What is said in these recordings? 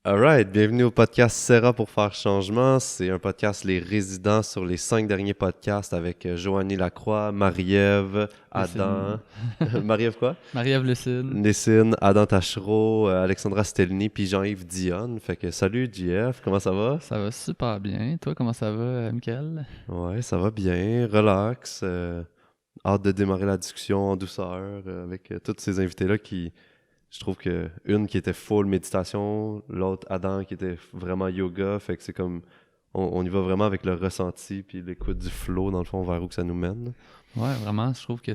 Alright, bienvenue au podcast Serra pour faire changement. C'est un podcast Les Résidents sur les 5 derniers podcasts avec Joanie Lacroix, Marie-Ève, Lucine. Adam. Marie-Ève quoi? Marie-Ève Lucine. Nessine, Adam Tachereau, Alexandra Stelny, puis Jean-Yves Dionne. Fait que salut JF, comment ça va? Ça va super bien. Toi, comment ça va, Mickaël? Ouais, ça va bien, relax. Hâte de démarrer la discussion en douceur avec tous ces invités-là qui, je trouve que une qui était full méditation, l'autre Adam qui était vraiment yoga, fait que c'est comme on y va vraiment avec le ressenti puis l'écoute du flow dans le fond vers où que ça nous mène. Ouais, vraiment, je trouve que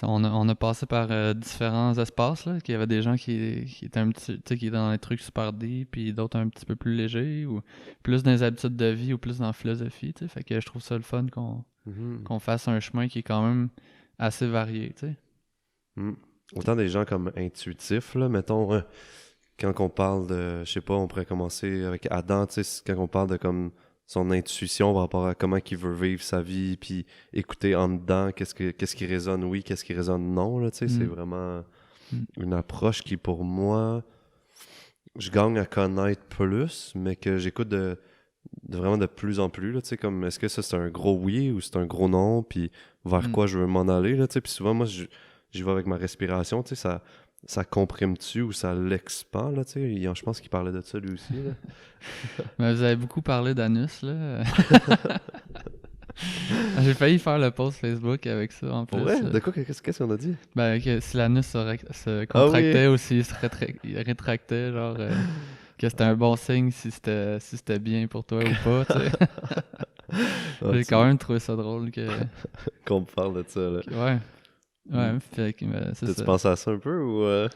on a passé par différents espaces, là, qu'il y avait des gens qui étaient un petit, tu sais, qui étaient dans les trucs super deep, puis d'autres un petit peu plus légers, ou plus dans les habitudes de vie, ou plus dans la philosophie, tu sais. Fait que je trouve ça le fun Mhm. qu'on fasse un chemin qui est quand même assez varié, tu sais. Mhm. Autant des gens comme intuitifs là, mettons quand on parle de, je sais pas, on pourrait commencer avec Adam, tu sais, quand on parle de comme son intuition par rapport à comment il veut vivre sa vie, puis écouter en dedans, qu'est-ce qui résonne oui, qu'est-ce qui résonne non, là, tu sais, c'est Mm. vraiment Mm. une approche qui, pour moi, je gagne à connaître plus, mais que j'écoute de vraiment de plus en plus, là, tu sais, comme, est-ce que ça, c'est un gros oui ou c'est un gros non, puis vers Mm. quoi je veux m'en aller, là, tu sais, puis souvent, moi, j'y vais avec ma respiration, tu sais, ça comprime-tu ou ça l'expand, là, tu sais, je pense qu'il parlait de ça, lui aussi, là. Mais vous avez beaucoup parlé d'anus, là. J'ai failli faire le post Facebook avec ça, en Pour plus. vrai? De quoi, qu'est-ce qu'on a dit? Ben, que si l'anus se Ah oui! contractait ou s'il se rétractait, genre, que c'était un bon signe si c'était bien pour toi ou pas, tu sais. Ah, J'ai quand même trouvé ça drôle qu'on me parle de ça, là. ouais, Hmm. ouais, fait que, c'est T'as-tu ça. pensé à ça un peu, ou...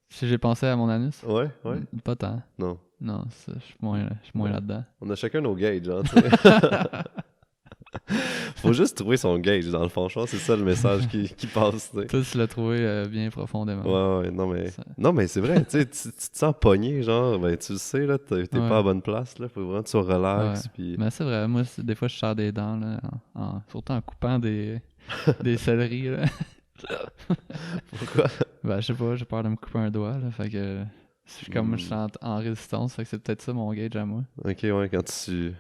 Si j'ai pensé à mon anus, Ouais, ouais? pas tant. Non. Non, ça, je suis moins Bon. là-dedans. On a chacun nos gages, hein, tu sais. Faut juste trouver son gauge, dans le fond. Je pense que c'est ça le message qui passe, tu sais. Toi, tu l'as trouvé bien profondément. Ouais, non, mais... Ça- Non, mais c'est vrai, tu sais, tu te sens pogné, genre, ben, tu le sais, là, t'es pas à Ouais, la bonne place, là. Faut vraiment que tu sois ouais. relax, puis... Mais c'est vrai, moi, des fois, je sors des dents, là, surtout en coupant des céleris, là. Pourquoi? Ben, je sais pas, j'ai peur de me couper un doigt, là, fait que je suis Hmm. en résistance, fait que c'est peut-être ça mon gauge à moi. Ok, ouais, quand tu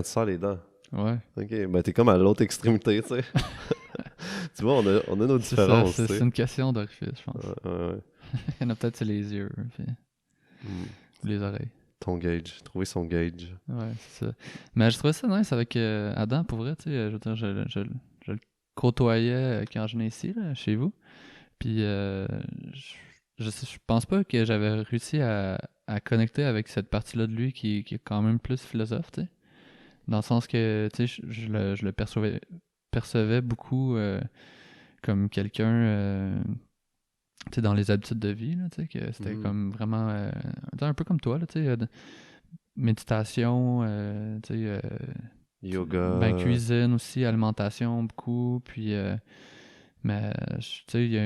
sors les dents. Ouais, Ok, ben t'es comme à l'autre extrémité, tu sais. Tu vois, on a nos c'est ça, différences, c'est tu c'est sais. une question d'orifice, je pense. Ouais. Il y en a peut-être sur les yeux, puis, Hmm. ou les oreilles. Ton gauge, trouver son gauge. Ouais, c'est ça. Mais je trouvais ça nice avec Adam, pour vrai, tu sais, je veux dire, je le côtoyais quand je venais ici, là, chez vous, puis je pense pas que j'avais réussi à connecter avec cette partie-là de lui qui est quand même plus philosophe, tu sais. Dans le sens que, tu sais, je le percevais beaucoup comme quelqu'un, tu sais, dans les habitudes de vie, là, tu sais, que c'était Mhm. comme vraiment, un peu comme toi, là, tu sais, méditation, tu sais, ben Yoga. cuisine aussi, alimentation beaucoup, puis, mais, tu sais, il y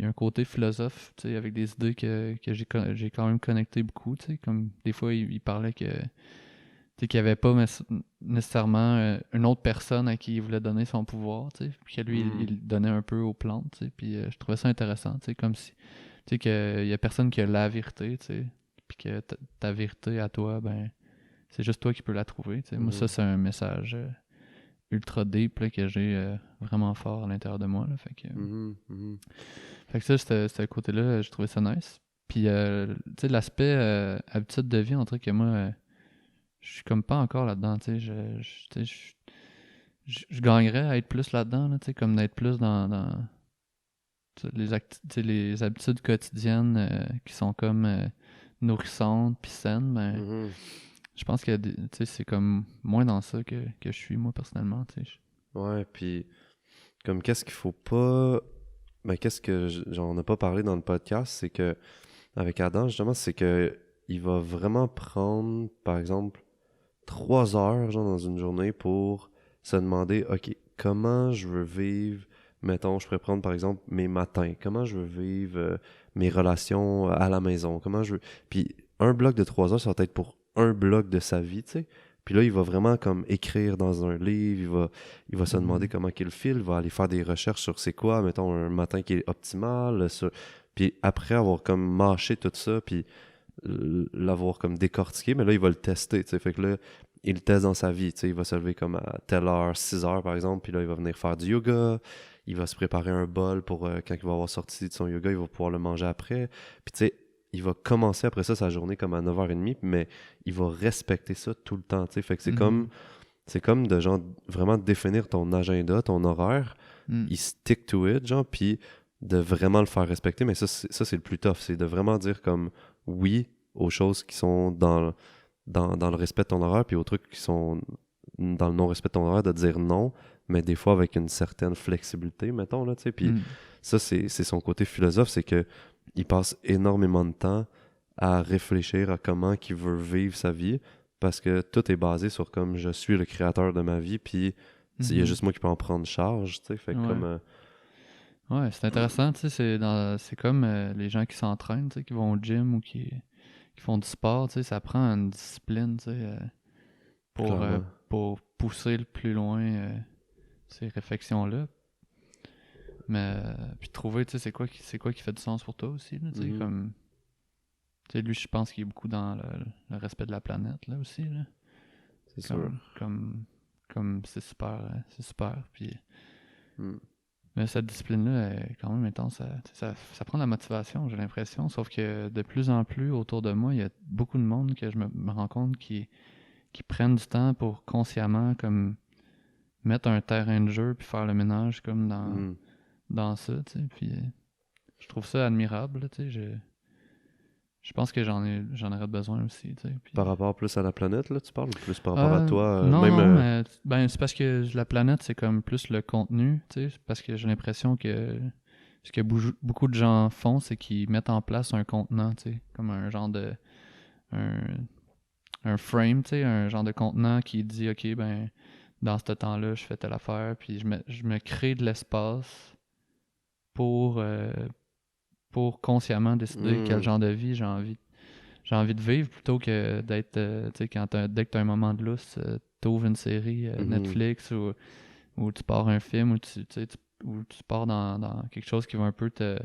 a un côté philosophe, tu sais, avec des idées que j'ai quand même connecté beaucoup, tu sais, comme des fois, il parlait tu sais, qu'il n'y avait pas nécessairement une autre personne à qui il voulait donner son pouvoir, tu sais, puis que lui, il Hmm. le donnait un peu aux plantes, tu sais, puis je trouvais ça intéressant, tu sais, comme si, tu sais, qu'il y a personne qui a la vérité, tu sais, puis que ta vérité à toi, ben, c'est juste toi qui peux la trouver, tu sais. Moi, ça, Mhm. c'est un message ultra deep, là, que j'ai vraiment fort à l'intérieur de moi, là, Mhm. Mhm. fait que ça, ce côté-là, je trouvais ça nice. Puis, tu sais, l'aspect habitude de vie, on dirait que moi, je suis comme pas encore là-dedans, tu sais, tu sais, je gagnerais à être plus là-dedans, là, tu sais, comme d'être plus dans tu sais, tu sais, les habitudes quotidiennes qui sont comme nourrissantes puis saines, ben, Mhm. je pense que tu sais, c'est comme moins dans ça que je suis, moi, personnellement, tu sais. Ouais, puis comme qu'est-ce qu'il faut pas... Ben, qu'est-ce que genre, on n'a pas parlé dans le podcast, c'est que avec Adam, justement, c'est que il va vraiment prendre, par exemple, 3 heures, genre, dans une journée pour se demander, OK, comment je veux vivre, mettons, je pourrais prendre, par exemple, mes matins, comment je veux vivre mes relations à la maison, comment je veux... Puis un bloc de 3 heures, ça va être pour un bloc de sa vie, tu sais. Puis là, il va vraiment comme écrire dans un livre, il va se demander Mhm. comment qu'il file, il va aller faire des recherches sur c'est quoi, mettons, un matin qui est optimal, puis après avoir comme mâché tout ça, puis l'avoir comme décortiqué, mais là, il va le tester, tu sais. Fait que là, il le teste dans sa vie, tu sais. Il va se lever comme à telle heure, 6 heures par exemple, puis là, il va venir faire du yoga. Il va se préparer un bol pour quand il va avoir sorti de son yoga, il va pouvoir le manger après. Puis tu sais, il va commencer après ça sa journée comme à 9h30, mais il va respecter ça tout le temps, tu sais. Fait que c'est comme de genre vraiment définir ton agenda, ton horaire, Mm. il stick to it, genre, puis de vraiment le faire respecter. Mais ça c'est le plus tough, c'est de vraiment dire comme oui aux choses qui sont dans le respect de ton horaire, puis aux trucs qui sont dans le non-respect de ton horaire, de dire non, mais des fois avec une certaine flexibilité, mettons, là, tu sais. Puis Mm. ça, c'est son côté philosophe, c'est que il passe énormément de temps à réfléchir à comment il veut vivre sa vie, parce que tout est basé sur comme je suis le créateur de ma vie, puis il y a Mhm. juste moi qui peux en prendre charge, tu sais. Fait que Ouais. comme... Ouais, c'est intéressant, tu sais, c'est comme les gens qui s'entraînent, tu sais, qui vont au gym ou qui font du sport, tu sais, ça prend une discipline, tu sais, clairement. pour pousser le plus loin ces réflexions-là. Mais puis trouver, tu sais, c'est quoi qui fait du sens pour toi aussi, là, tu sais, Mhm. comme tu sais, lui, je pense qu'il est beaucoup dans le respect de la planète, là, aussi, là. C'est sûr. Comme c'est super, c'est super, puis Mm. mais cette discipline-là est quand même intense. Ça prend de la motivation, j'ai l'impression. Sauf que de plus en plus autour de moi, il y a beaucoup de monde que je me rends compte qui prennent du temps pour consciemment comme mettre un terrain de jeu puis faire le ménage comme Mhm. dans ça, tu sais. Puis je trouve ça admirable, là, tu sais. Je pense que j'en aurais besoin aussi, tu sais. Puis, Par rapport plus à la planète, là, tu parles, ou plus par rapport à toi, non, même... non, mais ben, c'est parce que la planète, c'est comme plus le contenu, tu sais, parce que j'ai l'impression que ce que beaucoup de gens font, c'est qu'ils mettent en place un contenant, tu sais, comme un genre de un, un frame, tu sais, un genre de contenant qui dit OK, ben dans ce temps-là, je fais telle affaire, puis je me crée de l'espace pour pour consciemment décider quel Hmm. genre de vie j'ai envie de vivre plutôt que d'être, tu sais, dès que tu as un moment de lousse, tu ouvres une série Mhm. Netflix ou tu pars un film ou tu sais, ou tu pars dans quelque chose qui va un peu te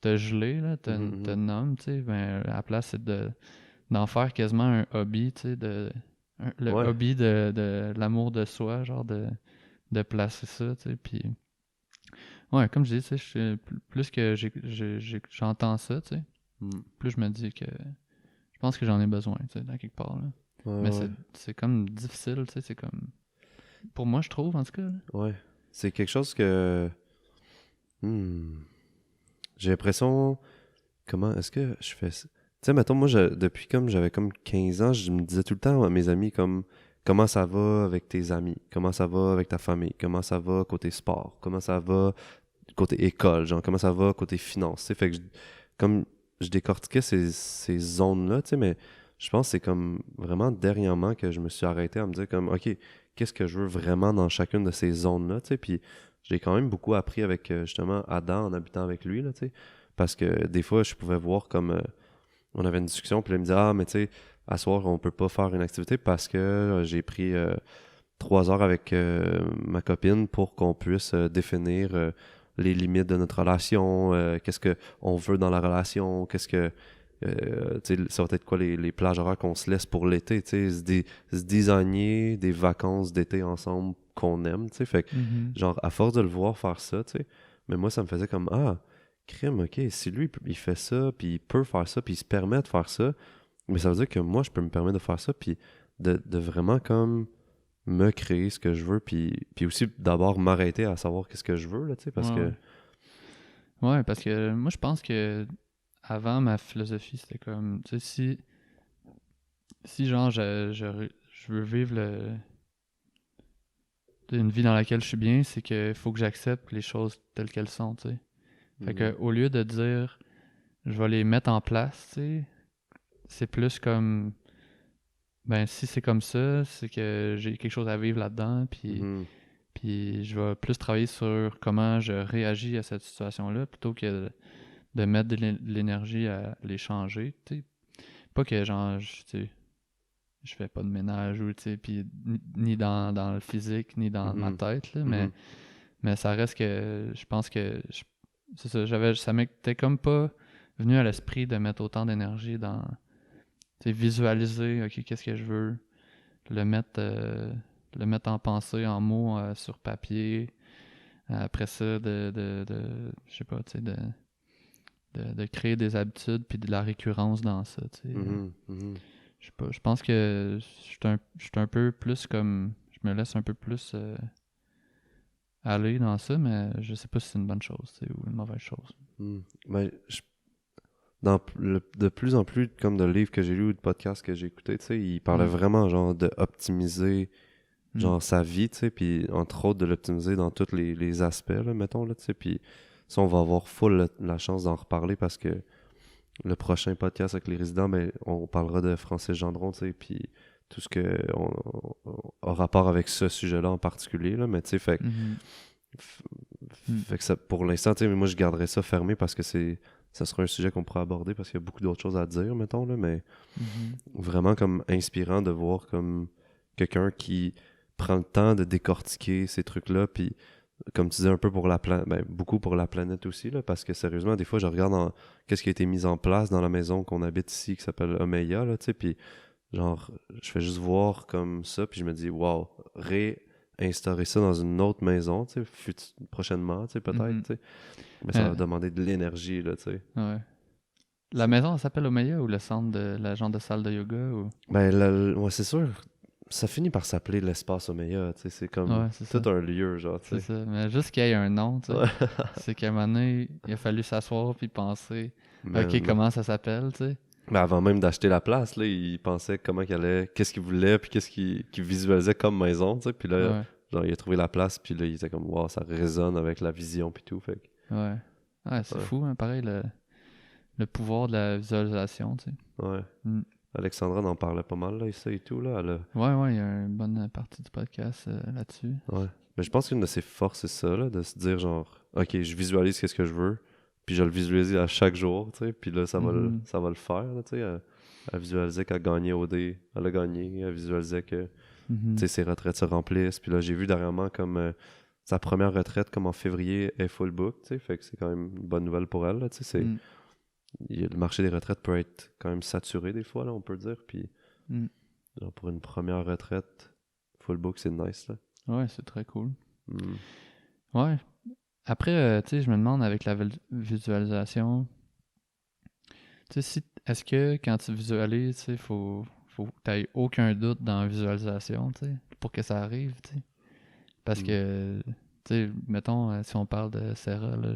geler, là, Mhm, te mhm. nomme, tu sais, ben, à la place, c'est d'en faire quasiment un hobby, tu sais, le Ouais, hobby de l'amour de soi, genre de placer ça, tu sais, puis ouais, comme je dis, tu sais, plus que j'entends ça, tu sais, hmm. plus je me dis que je pense que j'en ai besoin, tu sais, dans quelque part, là. Ouais, Mais ouais, c'est comme difficile, tu sais, c'est comme... Pour moi, je trouve, en tout cas, là. ouais. C'est quelque chose que... hmm. J'ai l'impression... Comment est-ce que je fais ça? Tu sais, mettons, moi, depuis comme j'avais comme 15 ans, je me disais tout le temps à mes amis comme comment ça va avec tes amis, comment ça va avec ta famille, comment ça va côté sport, comment ça va côté école, genre comment ça va côté finance. Tu sais, fait que comme je décortiquais ces zones-là, tu sais, mais je pense que c'est comme vraiment dernièrement que je me suis arrêté à me dire comme OK, qu'est-ce que je veux vraiment dans chacune de ces zones-là, tu sais, puis j'ai quand même beaucoup appris avec justement Adam en habitant avec lui, là, tu sais, parce que des fois je pouvais voir comme on avait une discussion, puis là, il me disait ah mais tu sais à soir on peut pas faire une activité parce que j'ai pris 3 heures avec ma copine pour qu'on puisse définir les limites de notre relation, qu'est-ce que on veut dans la relation, qu'est-ce que tu sais, ça va être quoi les plages horaires qu'on se laisse pour l'été, tu sais, se designer des vacances d'été ensemble qu'on aime, tu sais, fait que Mhm. genre à force de le voir faire ça, tu sais, mais moi ça me faisait comme ah crime, ok, si lui il fait ça, puis il peut faire ça, puis il se permet de faire ça, mais ça veut dire que moi je peux me permettre de faire ça, puis de vraiment comme me créer ce que je veux, puis aussi d'abord m'arrêter à savoir qu'est-ce que je veux, là, tu sais, Ouais, parce que... ouais. Ouais, parce que moi, je pense que avant, ma philosophie, c'était comme, tu sais, si genre, je veux vivre une vie dans laquelle je suis bien, c'est qu'il faut que j'accepte les choses telles qu'elles sont, tu sais. Fait Mhm. que, au lieu de dire, je vais les mettre en place, tu sais, c'est plus comme, ben, si c'est comme ça, c'est que j'ai quelque chose à vivre là-dedans, Mhm. puis je vais plus travailler sur comment je réagis à cette situation-là plutôt que de mettre de l'énergie à les changer, tu sais. Pas que genre, tu sais, je fais pas de ménage ou tu sais, puis ni dans le physique ni dans ma Mhm. tête là, Mhm. mais ça reste que je pense que c'est ça, ça m'était comme pas venu à l'esprit de mettre autant d'énergie dans, tu sais, visualiser, ok, qu'est-ce que je veux, le mettre en pensée, en mots, sur papier. Après ça, je sais pas, tu sais, de créer des habitudes puis de la récurrence dans ça, tu sais. Je sais pas, je pense que je suis un peu plus comme, je me laisse un peu plus aller dans ça, mais je sais pas si c'est une bonne chose, tu sais, ou une mauvaise chose. Ben, de plus en plus, comme de livres que j'ai lus ou de podcasts que j'ai écoutés, tu sais, il parlait vraiment, genre, de optimiser, genre, sa vie, tu sais, puis entre autres, de l'optimiser dans tous les aspects, là, mettons, là, tu sais, puis ça, on va avoir full la chance d'en reparler parce que le prochain podcast avec les résidents, ben, on parlera de Francis Gendron, tu sais, puis tout ce que a rapport avec ce sujet-là en particulier, là, mais tu sais, fait que ça, pour l'instant, tu sais, moi, je garderais ça fermé parce que ça sera un sujet qu'on pourra aborder parce qu'il y a beaucoup d'autres choses à dire, mettons, là, mais vraiment comme inspirant de voir comme quelqu'un qui prend le temps de décortiquer ces trucs-là, puis comme tu disais, un peu pour la planète, ben, beaucoup pour la planète aussi, là, parce que sérieusement, des fois, je regarde qu'est-ce qui a été mis en place dans la maison qu'on habite ici, qui s'appelle Omeya, là, tu sais, puis genre, je fais juste voir comme ça, puis je me dis, wow, réinstaurer ça dans une autre maison, tu sais, prochainement, tu sais, peut-être, tu sais, mais ça va demander de l'énergie, là, tu sais. Ouais. La maison, elle s'appelle Omeya ou le centre de la genre de salle de yoga ou... Ben, ouais, c'est sûr, ça finit par s'appeler l'espace Omeya, tu sais, c'est comme Ouais, c'est tout ça. un lieu, genre, tu C'est sais. ça. Mais juste qu'il y ait un nom, tu sais. Ouais. C'est qu'à un moment donné, il a fallu s'asseoir puis penser, ok, Man. comment ça s'appelle, tu sais. Mais avant même d'acheter la place, là, il pensait comment qu'il allait, qu'est-ce qu'il voulait, puis qu'est-ce qu'il visualisait comme maison, tu sais. Puis là, Ouais, genre, il a trouvé la place, puis là, il était comme, wow, ça résonne avec la vision, puis tout. Fait que, ouais. Ouais, c'est ouais, fou, hein, pareil, le pouvoir de la visualisation, tu sais. ouais. Mm. Alexandra en parlait pas mal, là, ça et tout, là. Ouais, ouais, il y a une bonne partie du podcast là-dessus. Ouais. Mais je pense qu'une de ses forces, c'est ça, là, de se dire, genre, ok, je visualise qu'est-ce que je veux, puis je le visualise à chaque jour, tu sais. Puis là, ça va le faire, là, tu sais. Elle visualisait qu'elle gagnait au dé, elle a gagné, elle visualisait que tu sais, ses retraites se remplissent. Puis là, j'ai vu dernièrement comme sa première retraite, comme en février, est full book, tu sais. Fait que c'est quand même une bonne nouvelle pour elle, là, tu sais. Le marché des retraites peut être quand même saturé des fois, là, on peut dire. Puis genre, pour une première retraite, full book, c'est nice, là. Ouais, c'est très cool. Mm. Ouais. Après, tu sais, je me demande avec la visualisation, tu sais, est-ce que quand tu visualises, tu sais, faut que tu aucun doute dans la visualisation, tu sais, pour que ça arrive, tu sais. Parce que, tu sais, mettons, si on parle de Serra, là,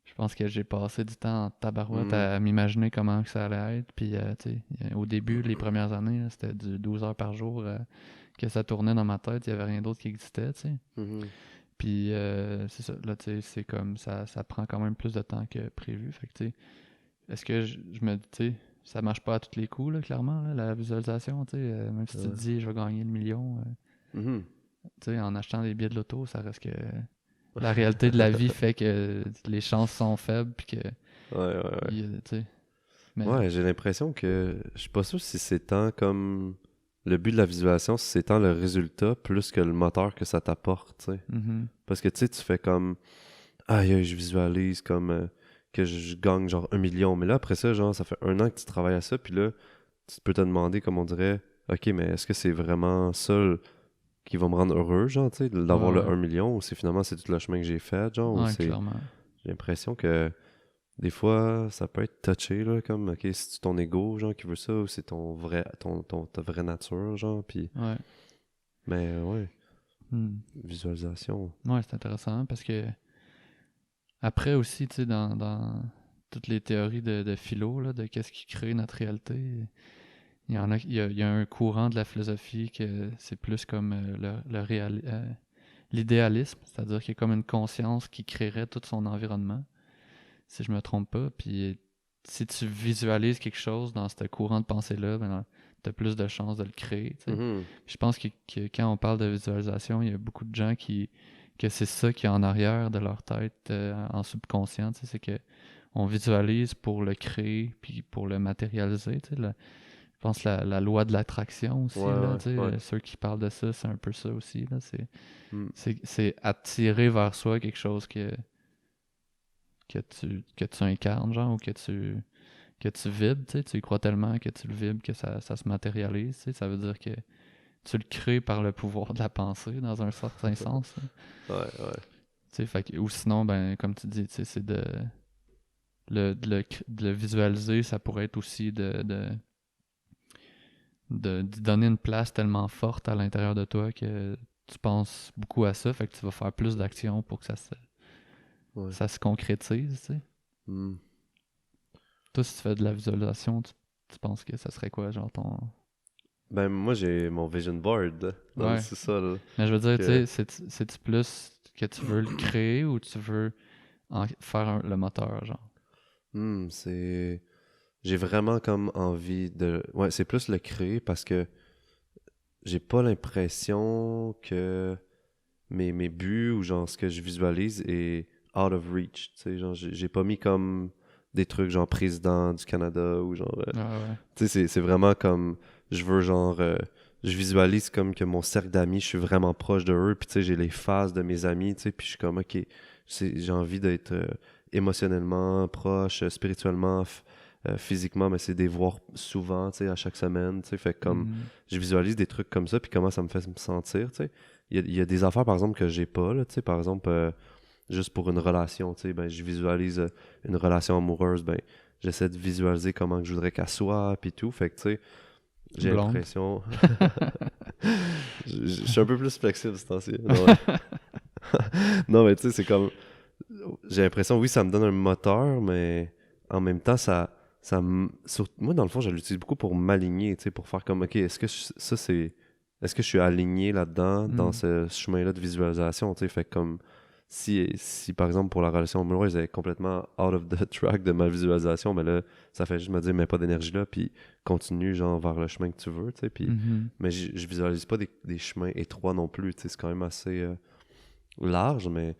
je pense que j'ai passé du temps en tabarouette à m'imaginer comment que ça allait être. Puis, tu sais, au début, les premières années, là, c'était du 12 heures par jour que ça tournait dans ma tête. Il n'y avait rien d'autre qui existait, tu sais. Puis, c'est ça. Là, tu sais, c'est comme ça prend quand même plus de temps que prévu. Fait que, tu sais, est-ce que je me dis, tu sais, ça marche pas à tous les coups, là, clairement, là, la visualisation, tu sais. Même si tu te dis, je vais gagner le million, tu sais, en achetant des billets de loto, ça reste que la réalité de la vie fait que les chances sont faibles, puis que, Ouais. tu sais, mais... Ouais, j'ai l'impression que je suis pas sûr si c'est tant comme le but de la visualisation, si c'est tant le résultat plus que le moteur que ça t'apporte, tu sais. Parce que tu sais, tu fais comme aïe, je visualise comme que je gagne genre 1 million. Mais là, après ça, genre, ça fait 1 an que tu travailles à ça, puis là, tu peux te demander, comme on dirait, ok, mais est-ce que c'est vraiment ça qui va me rendre heureux, genre, tu sais, d'avoir le Ouais. 1 million, ou c'est finalement c'est tout le chemin que j'ai fait, genre, ou Ouais, c'est. clairement. J'ai l'impression que des fois, ça peut être touché, là, comme, ok, c'est ton ego, genre, qui veut ça, ou c'est ton vrai, ta vraie nature, genre, puis. Ouais. Mais ouais, visualisation. Ouais, c'est intéressant parce que après aussi, tu sais, dans toutes les théories de philo, là, de qu'est-ce qui crée notre réalité, il y en a, il y a un courant de la philosophie que c'est plus comme l'idéalisme, c'est-à-dire qu'il y a comme une conscience qui créerait tout son environnement, si je me trompe pas. Puis si tu visualises quelque chose dans ce courant de pensée-là, ben, t'as plus de chances de le créer, tu sais. Je pense que quand on parle de visualisation, il y a beaucoup de gens que c'est ça qui est en arrière de leur tête, en subconscient, tu sais, c'est que on visualise pour le créer puis pour le matérialiser, tu sais. Je pense la loi de l'attraction aussi, là, tu sais, ceux qui parlent de ça, c'est un peu ça aussi, là, c'est attirer vers soi quelque chose que tu incarnes, genre, ou que tu vides, tu sais, tu y crois tellement que tu le vibres que ça se matérialise, tu sais, ça veut dire que tu le crées par le pouvoir de la pensée, dans un certain sens. Hein. Ouais. Tu sais, ou sinon, ben, comme tu dis, tu sais, c'est de le visualiser, ça pourrait être aussi d'y donner une place tellement forte à l'intérieur de toi que tu penses beaucoup à ça, fait que tu vas faire plus d'actions pour que Ouais. ça se concrétise, tu sais. Hmm. Toi, si tu fais de la visualisation, tu penses que ça serait quoi, genre ton... Ben, moi, j'ai mon vision board là, dans le Ouais. sous-sol. Mais je veux dire, tu Que... sais, c'est-tu plus que tu veux le créer ou tu veux faire le moteur, genre? C'est... J'ai vraiment comme envie de... Ouais, c'est plus le créer parce que j'ai pas l'impression que mes buts ou genre ce que je visualise est out of reach. Tu sais, genre, j'ai pas mis comme des trucs genre président du Canada ou genre... Ah ouais. tu sais, c'est vraiment comme... Je veux genre... je visualise comme que mon cercle d'amis, je suis vraiment proche de eux. Puis tu sais, j'ai les phases de mes amis, tu sais. Puis je suis comme, OK, j'ai envie d'être émotionnellement proche, spirituellement, physiquement, mais c'est des voir souvent, tu sais, à chaque semaine, tu sais. Fait que comme... Mhm. Je visualise des trucs comme ça, puis comment ça me fait me sentir, tu sais. Il y a des affaires, par exemple, que j'ai pas, là, tu sais. Par exemple... juste pour une relation, tu sais, ben, je visualise une relation amoureuse, ben, j'essaie de visualiser comment que je voudrais qu'elle soit, puis tout, fait que, tu sais, j'ai Blonde. l'impression... je suis un peu plus flexible ce temps-ci. Non, ouais. Non, mais tu sais, c'est comme... J'ai l'impression, oui, ça me donne un moteur, mais en même temps, moi, dans le fond, je l'utilise beaucoup pour m'aligner, tu sais, pour faire comme, OK, est-ce que ça, c'est... Est-ce que je suis aligné là-dedans, dans Mm. ce chemin-là de visualisation, tu sais, fait que comme... Si, par exemple, pour la relation amoureuse, elle est complètement out of the track de ma visualisation, mais là, ça fait juste me dire, mais pas d'énergie là, puis continue, genre, vers le chemin que tu veux, tu sais, puis... Mhm. Mais je visualise pas des chemins étroits non plus, tu sais, c'est quand même assez large, mais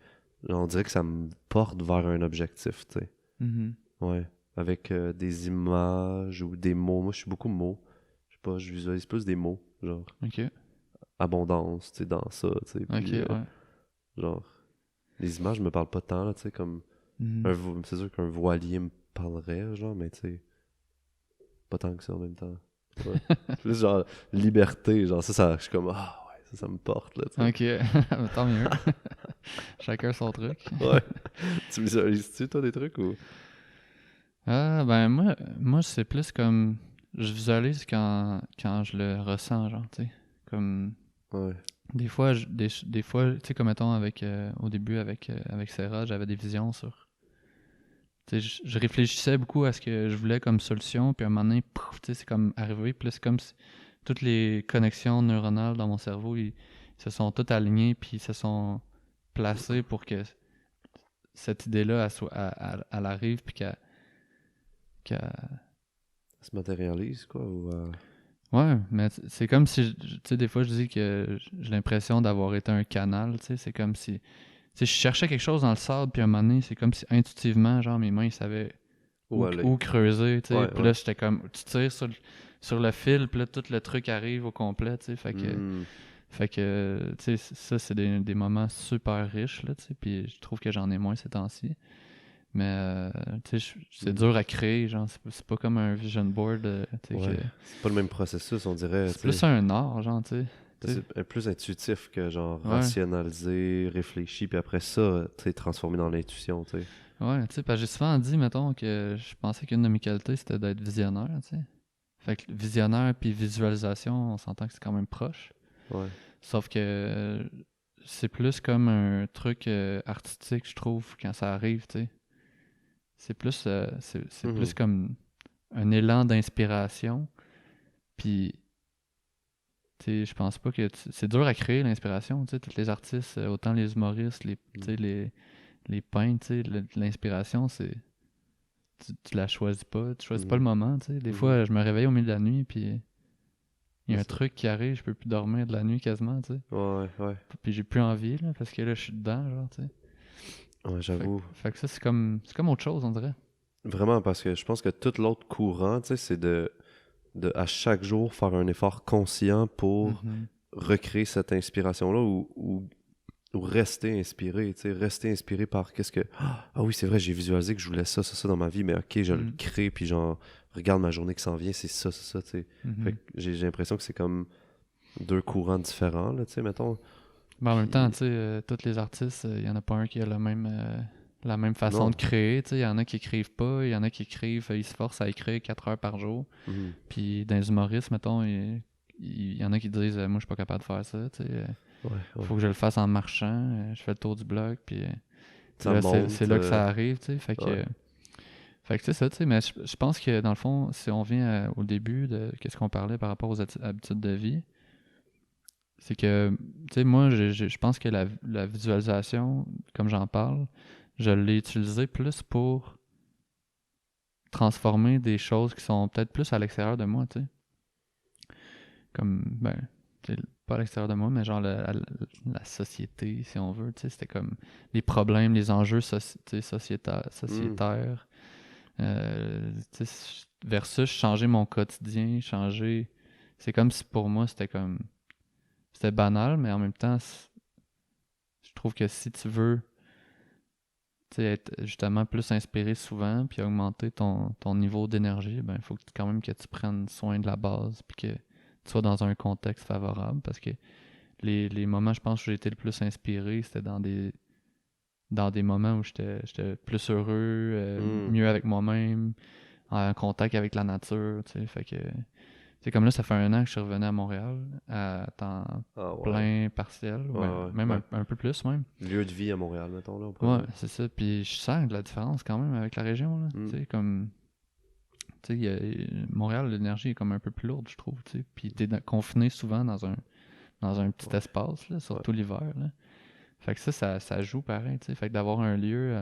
on dirait que ça me porte vers un objectif, tu sais. Mhm. Ouais. Avec des images ou des mots. Moi, je suis beaucoup mots. Je sais pas, je visualise plus des mots, genre Ok. abondance, tu sais, dans ça, tu sais, Ok, puis ouais. genre, les images me parlent pas tant, là, tu sais, comme, Mhm. c'est sûr qu'un voilier me parlerait, genre, mais tu sais, pas tant que ça en même temps. Ouais. Plus genre, liberté, genre, je suis comme, ah ouais, ça me porte, là, tu sais. Ok. Tant mieux. Chacun son truc. Ouais. Tu visualises-tu, toi, des trucs ou... Ah, ben moi c'est plus comme... Je visualise quand je le ressens, genre, tu sais. Comme... Ouais. Des fois, des fois, tu sais, comme mettons au début avec Sarah, j'avais des visions sur... Tu sais, je réfléchissais beaucoup à ce que je voulais comme solution, puis à un moment donné, pouf, tu sais, c'est comme arrivé, puis là, c'est comme si toutes les connexions neuronales dans mon cerveau, ils se sont toutes alignées, puis ils se sont placées pour que cette idée-là, elle arrive, puis qu'elle- Ça se matérialise, quoi, ou... Ouais, mais c'est comme si, tu sais, des fois, je dis que j'ai l'impression d'avoir été un canal, tu sais, c'est comme si... Tu sais, je cherchais quelque chose dans le sable, puis à un moment donné, c'est comme si intuitivement, genre, mes mains, ils savaient Où aller? où creuser, tu sais. Ouais, Puis ouais. là, j'étais comme, tu tires sur le fil, puis là, tout le truc arrive au complet, tu sais. Hmm. Fait que tu sais, ça, c'est des moments super riches, là, tu sais. Puis je trouve que j'en ai moins ces temps-ci. Mais, tu sais, c'est Hmm. dur à créer, genre, c'est pas comme un vision board, tu sais, Ouais. que... C'est pas le même processus, on dirait, C'est tu plus sais. un art, genre, tu sais. Tu sais. C'est plus intuitif que, genre, Ouais, rationalisé, réfléchi, puis après ça, tu sais, transformé dans l'intuition, tu sais. ouais, tu sais, parce que j'ai souvent dit, mettons, que je pensais qu'une de mes qualités, c'était d'être visionnaire, tu sais. Fait que visionnaire puis visualisation, on s'entend que c'est quand même proche. Ouais. Sauf que c'est plus comme un truc artistique, je trouve, quand ça arrive, tu sais. C'est plus Mhm. comme un élan d'inspiration. Puis, tu sais, je pense pas que... C'est dur à créer, l'inspiration, tu sais. Tous les artistes, autant les humoristes, tu sais, les peintres, tu sais, l'inspiration, c'est... Tu la choisis pas, tu choisis pas le Mhm. moment, tu sais. Des Mhm. fois, je me réveille au milieu de la nuit, puis il y C'est a un ça. truc qui arrive, je peux plus dormir de la nuit quasiment, tu sais. Ouais, ouais. Puis j'ai plus envie, là, parce que là, je suis dedans, genre, tu sais. Ouais, j'avoue. Fait que ça, c'est comme autre chose, on dirait. Vraiment, parce que je pense que tout l'autre courant, tu sais, c'est de à chaque jour faire un effort conscient pour Mhm. recréer cette inspiration-là ou ou rester inspiré, tu sais, rester inspiré par qu'est-ce que... Ah oui, c'est vrai, j'ai visualisé que je voulais ça dans ma vie, mais ok, je le crée, puis genre, regarde ma journée qui s'en vient, c'est ça, tu sais. Fait que j'ai l'impression que c'est comme deux courants différents, là, tu sais, mettons. Mais en même Puis... temps, tu sais, tous les artistes, il y en a pas un qui a la même façon Non. de créer, tu sais. Il y en a qui écrivent pas, il y en a qui écrivent, ils se forcent à écrire 4 heures par jour. Mhm. Puis dans les humoristes, mettons, il y en a qui disent moi je suis pas capable de faire ça, tu sais. Ouais. Faut que je le fasse en marchant, je fais le tour du bloc, puis Ça là, monte. c'est là que ça arrive, tu sais. Ouais. Fait que c'est ça, tu sais, mais je pense que dans le fond, si on vient au début de qu'est-ce qu'on parlait par rapport aux habitudes de vie, c'est que, tu sais, moi, je pense que la visualisation, comme j'en parle, je l'ai utilisée plus pour transformer des choses qui sont peut-être plus à l'extérieur de moi, tu sais. Comme, ben, tu sais, pas à l'extérieur de moi, mais genre la société, si on veut, tu sais, c'était comme les problèmes, les enjeux sociétaires. Tu sais, versus changer mon quotidien, changer... C'est comme si pour moi, c'était comme... C'était banal, mais en même temps, je trouve que si tu veux, tu sais, être justement plus inspiré souvent, puis augmenter ton niveau d'énergie, ben il faut quand même que tu prennes soin de la base, puis que tu sois dans un contexte favorable, parce que les moments, je pense, où j'ai été le plus inspiré, c'était dans des moments où j'étais plus heureux, Mm. mieux avec moi-même, en contact avec la nature, tu sais, fait que... C'est comme là, ça fait 1 an que je suis revenu à Montréal, à temps Ah ouais. plein, partiel, ou ben, Ouais. même Ben, un peu plus même. lieu de vie à Montréal, mettons, là, on pourrait Ouais, dire. c'est ça. Puis je sens de la différence quand même avec la région, là. Mm. Tu sais, comme... Tu sais, Montréal, l'énergie est comme un peu plus lourde, je trouve, tu sais. Puis t'es confiné souvent dans un petit Ouais. espace, là, Ouais. surtout l'hiver, là. Fait que ça joue pareil, tu sais. Fait que d'avoir un lieu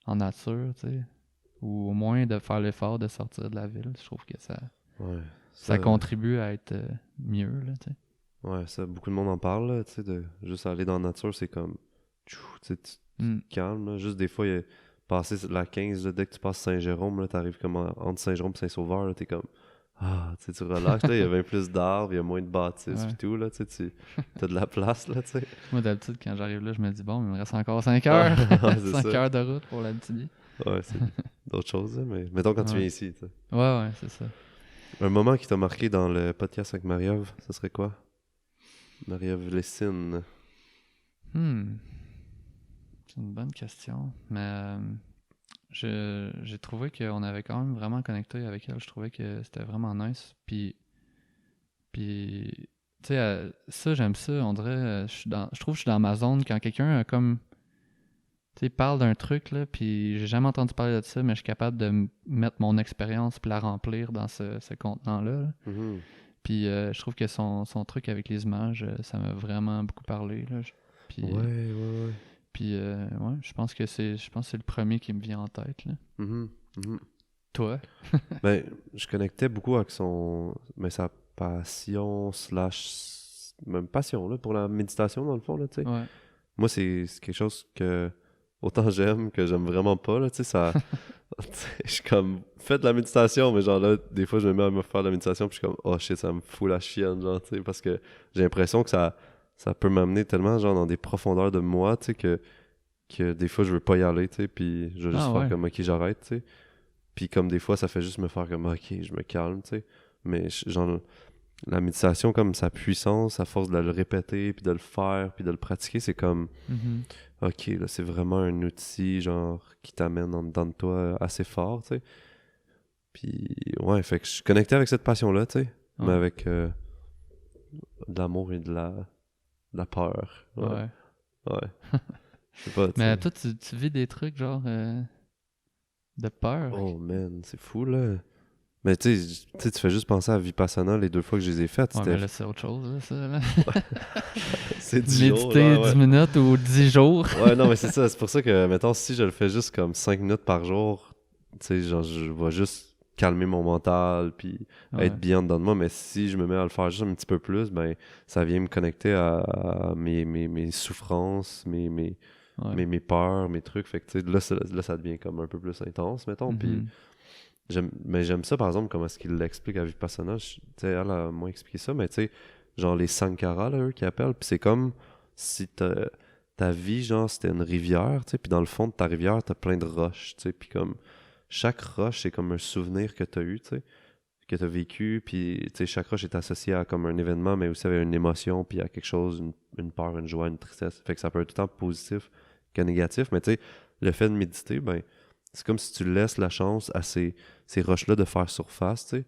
en nature, tu sais, ou au moins de faire l'effort de sortir de la ville, je trouve que Ouais. ça contribue à être mieux, là, tu sais. Ouais, ça, beaucoup de monde en parle, là, tu sais, de juste aller dans la nature, c'est comme, tchou, tu sais, tu te calmes, là. Juste des fois, passer la 15, là, dès que tu passes Saint-Jérôme, là, t'arrives comme entre Saint-Jérôme et Saint-Sauveur, là, t'es comme, tu sais, tu relaxes, là, il y a bien plus d'arbres, il y a moins de bâtisses, Ouais. pis tout, là, tu sais, t'as de la place, là, tu sais. Moi, d'habitude, quand j'arrive là, je me dis, bon, il me reste encore 5 Ah, heures. ouais, c'est 5 ça. heures de route pour l'Abitibi. Ouais, c'est d'autres choses, là, mais mettons quand tu Ouais. viens ici, tu sais. Ouais, c'est ça. Un moment qui t'a marqué dans le podcast avec Marie-Ève, ce serait quoi? Marie-Ève Lessine. C'est une bonne question. Mais j'ai trouvé qu'on avait quand même vraiment connecté avec elle. Je trouvais que c'était vraiment nice. Puis tu sais, ça, j'aime ça. On dirait, je trouve que je suis dans ma zone quand quelqu'un a comme, tu sais, parle d'un truc, là, puis j'ai jamais entendu parler de ça, mais je suis capable de mettre mon expérience puis la remplir dans ce contenant-là. Là. Mhm. Puis je trouve que son truc avec les images, ça m'a vraiment beaucoup parlé. Là. Puis, Ouais. puis ouais, je pense que c'est le premier qui me vient en tête. Là. Mhm. Mhm. Toi? Ben, je connectais beaucoup avec sa passion même passion, là, pour la méditation, dans le fond, là, tu sais. Ouais. Moi, c'est quelque chose que, autant j'aime que j'aime vraiment pas, là, tu sais, ça... je suis comme, fais de la méditation, mais genre là, des fois, je me mets à me faire de la méditation, puis je suis comme, oh shit, ça me fout la chienne, genre, tu sais, parce que j'ai l'impression que ça peut m'amener tellement, genre, dans des profondeurs de moi, tu sais, que des fois, je veux pas y aller, tu sais, puis je veux juste faire Ouais. comme, ok, j'arrête, tu sais. Puis comme des fois, ça fait juste me faire comme, ok, je me calme, tu sais. Mais genre, la méditation, comme sa puissance, à force de le répéter, puis de le faire, puis de le pratiquer, c'est comme, Mm-hmm. ok, là, c'est vraiment un outil, genre, qui t'amène en dedans de toi assez fort, tu sais. Puis, ouais, fait que je suis connecté avec cette passion-là, tu sais. Mais Ouais. avec de l'amour et de la peur. Ouais. Ouais. Je sais pas, tu Mais sais. toi, tu vis des trucs genre de peur. Oh man, c'est fou, là. Mais tu sais, tu fais juste penser à Vipassana les 2 fois que je les ai faites. Ouais, C'était mais là, c'est autre chose, là, ça. Là. c'est 10 jours, Méditer là, ouais. 10 minutes ou 10 jours. Ouais, non, mais c'est ça. C'est pour ça que, mettons, si je le fais juste comme 5 minutes par jour, tu sais, genre, je vais juste calmer mon mental, puis Ouais. être bien dedans de moi. Mais si je me mets à le faire juste un petit peu plus, ben, ça vient me connecter à mes souffrances, Ouais. mes peurs, mes trucs. Fait que, tu sais, là, ça devient comme un peu plus intense, mettons. Puis, Mhm. mais j'aime ça, par exemple, comment est-ce qu'il l'explique à Vipassana. Tu sais, elle a moins expliqué ça, mais tu sais, genre les Sankara, là, eux, qui appellent. Puis c'est comme si ta vie, genre, c'était une rivière, tu sais, puis dans le fond de ta rivière, t'as plein de roches, tu sais, puis comme chaque roche, c'est comme un souvenir que t'as eu, tu sais, que t'as vécu, puis tu sais, chaque roche est associée à comme un événement, mais aussi avec une émotion, puis à quelque chose, une peur, une joie, une tristesse. Fait que ça peut être autant positif que négatif, mais tu sais, le fait de méditer, ben, c'est comme si tu laisses la chance à ces roches-là de faire surface, tu sais,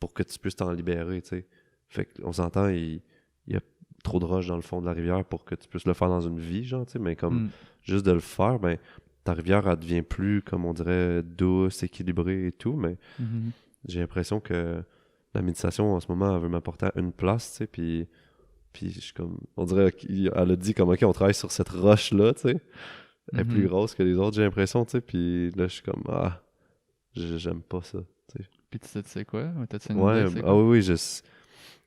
pour que tu puisses t'en libérer, tu sais. Fait qu'on s'entend, il y a trop de roches dans le fond de la rivière pour que tu puisses le faire dans une vie, genre, tu sais, mais comme juste de le faire, ben, ta rivière, elle devient plus, comme on dirait, douce, équilibrée et tout, mais Mhm. j'ai l'impression que la méditation, en ce moment, elle veut m'apporter à une place, tu sais, puis je suis comme, on dirait qu'elle a dit comme, OK, on travaille sur cette roche-là, tu sais, elle est plus Mhm. grosse que les autres, j'ai l'impression, tu sais, puis là, je suis comme, ah, j'aime pas ça, tu sais. Puis tu sais quoi? Ou t'as-tu une idée, Ouais, c'est ah quoi? oui, oui,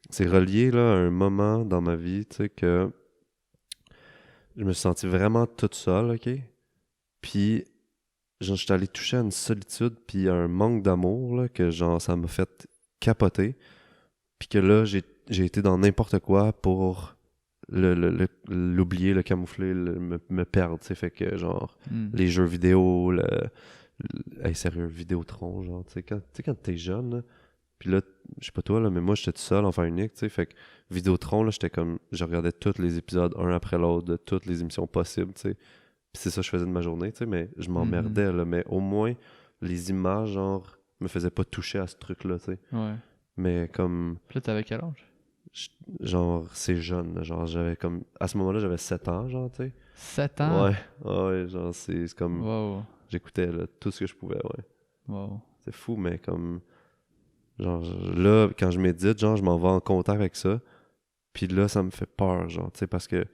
c'est relié, là, à un moment dans ma vie, tu sais, que je me suis senti vraiment toute seule, OK? Puis, genre, j'étais allé toucher à une solitude, puis à un manque d'amour, là, que, genre, ça m'a fait capoter. Puis que là, j'ai été dans n'importe quoi pour l'oublier, le camoufler, me perdre, tu sais. Fait que, genre, Hmm. les jeux vidéo, hey, sérieux, Vidéotron, genre, tu sais, quand t'es jeune, là, puis là, je sais pas toi, là, mais moi, j'étais tout seul, enfant unique, tu sais. Fait que Vidéotron, là, j'étais comme, je regardais tous les épisodes, un après l'autre, de toutes les émissions possibles, tu sais. Puis c'est ça que je faisais de ma journée, tu sais, mais je Mhm. m'emmerdais, là. Mais au moins, les images, genre, me faisaient pas toucher à ce truc-là, tu sais. Ouais. Mais comme, Puis là, t'avais quel âge? je- genre, c'est jeune, là, genre, j'avais comme, à ce moment-là, j'avais 7 ans, genre, tu sais. 7 ans? Ouais, ouais, genre, c'est comme, Wow. j'écoutais, là, tout ce que je pouvais, ouais. Wow. C'est fou, mais comme, genre, là, quand je médite, genre, je m'en vais en contact avec ça. Puis là, ça me fait peur, genre, tu sais, parce que,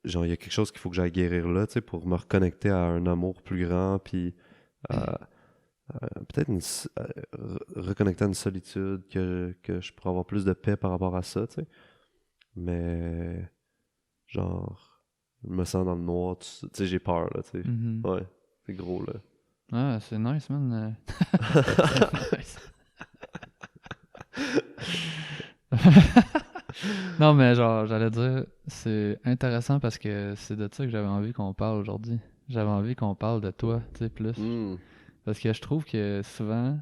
genre, il y a quelque chose qu'il faut que j'aille guérir là, tu sais, pour me reconnecter à un amour plus grand, puis peut-être reconnecter à une solitude, que je pourrais avoir plus de paix par rapport à ça, tu sais. Mais, genre, je me sens dans le noir, tu sais, j'ai peur, là, tu sais. Mhm. Ouais, c'est gros, là. Ah, c'est nice, man. C'est nice. Non, mais genre, j'allais dire, c'est intéressant parce que c'est de ça que j'avais envie qu'on parle aujourd'hui. J'avais envie qu'on parle de toi, tu sais, plus. Hmm. Parce que je trouve que souvent,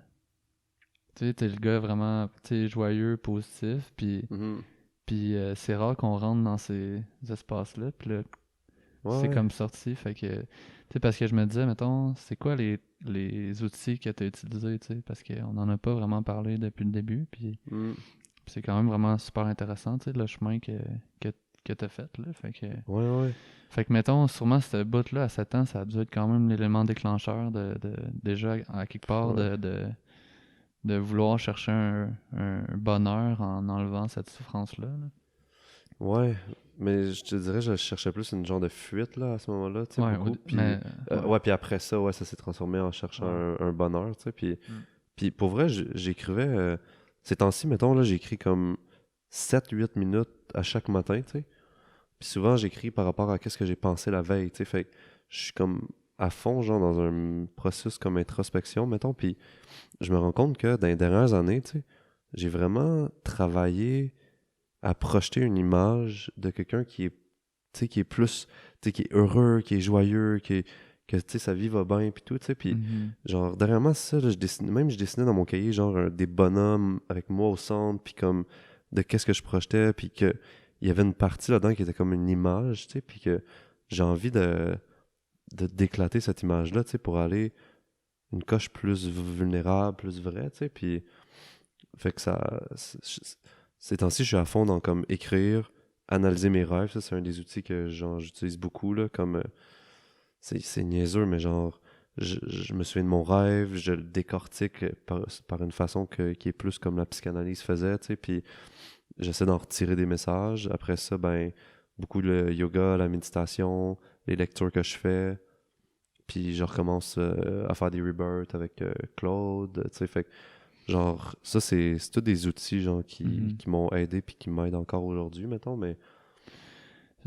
tu sais, t'es le gars vraiment, tu sais, joyeux, positif, Mhm. puis c'est rare qu'on rentre dans ces espaces-là, puis là, Ouais, c'est ouais. comme sorti, fait que, tu sais, parce que je me disais, mettons, c'est quoi les outils que t'as utilisés, tu sais, parce qu'on en a pas vraiment parlé depuis le début, puis Hmm. c'est quand même vraiment super intéressant, tu sais, le chemin que, que t'as fait, là, Ouais, ouais. fait que, mettons, sûrement, cette bout-là, à 7 ans, ça a dû être quand même l'élément déclencheur déjà, à quelque part, Ouais. de vouloir chercher un bonheur en enlevant cette souffrance-là. Là. Ouais, mais je te dirais, je cherchais plus une genre de fuite, là, à ce moment-là, tu sais, Ouais, beaucoup. Puis, mais, ouais. ouais, puis après ça, ouais, ça s'est transformé en cherchant Ouais. un bonheur, tu sais. Puis, Mm. puis pour vrai, j'écrivais, ces temps-ci, mettons, là, j'écris comme 7 8 minutes à chaque matin, tu sais. Puis souvent, j'écris par rapport à qu'est-ce que j'ai pensé la veille, tu sais. Fait que je suis comme à fond, genre, dans un processus comme introspection, mettons. Puis je me rends compte que dans les dernières années, tu sais, j'ai vraiment travaillé à projeter une image de quelqu'un qui est, tu sais, qui est plus, tu sais, qui est heureux, qui est joyeux, que, tu sais, sa vie va bien, puis tout, tu sais. Puis, Mhm. genre, dernièrement, c'est ça, là, je dessinais dans mon cahier, genre, des bonhommes avec moi au centre, puis comme, de qu'est-ce que je projetais, puis que il y avait une partie là-dedans qui était comme une image, tu sais, puis que j'ai envie d'éclater cette image-là, tu sais, pour aller une coche plus vulnérable, plus vraie, tu sais, puis fait que ça, ces temps-ci, je suis à fond dans comme écrire, analyser mes rêves, ça c'est un des outils que genre j'utilise beaucoup là, comme c'est niaiseux, mais genre je me souviens de mon rêve, je le décortique par une façon qui est plus comme la psychanalyse faisait, tu sais, puis j'essaie d'en retirer des messages. Après ça, ben beaucoup le yoga, la méditation, les lectures que je fais. Puis je recommence à faire des rebirths avec Claude, tu sais, fait que, genre, ça c'est tous des outils genre Mhm. qui m'ont aidé puis qui m'aident encore aujourd'hui, mettons, mais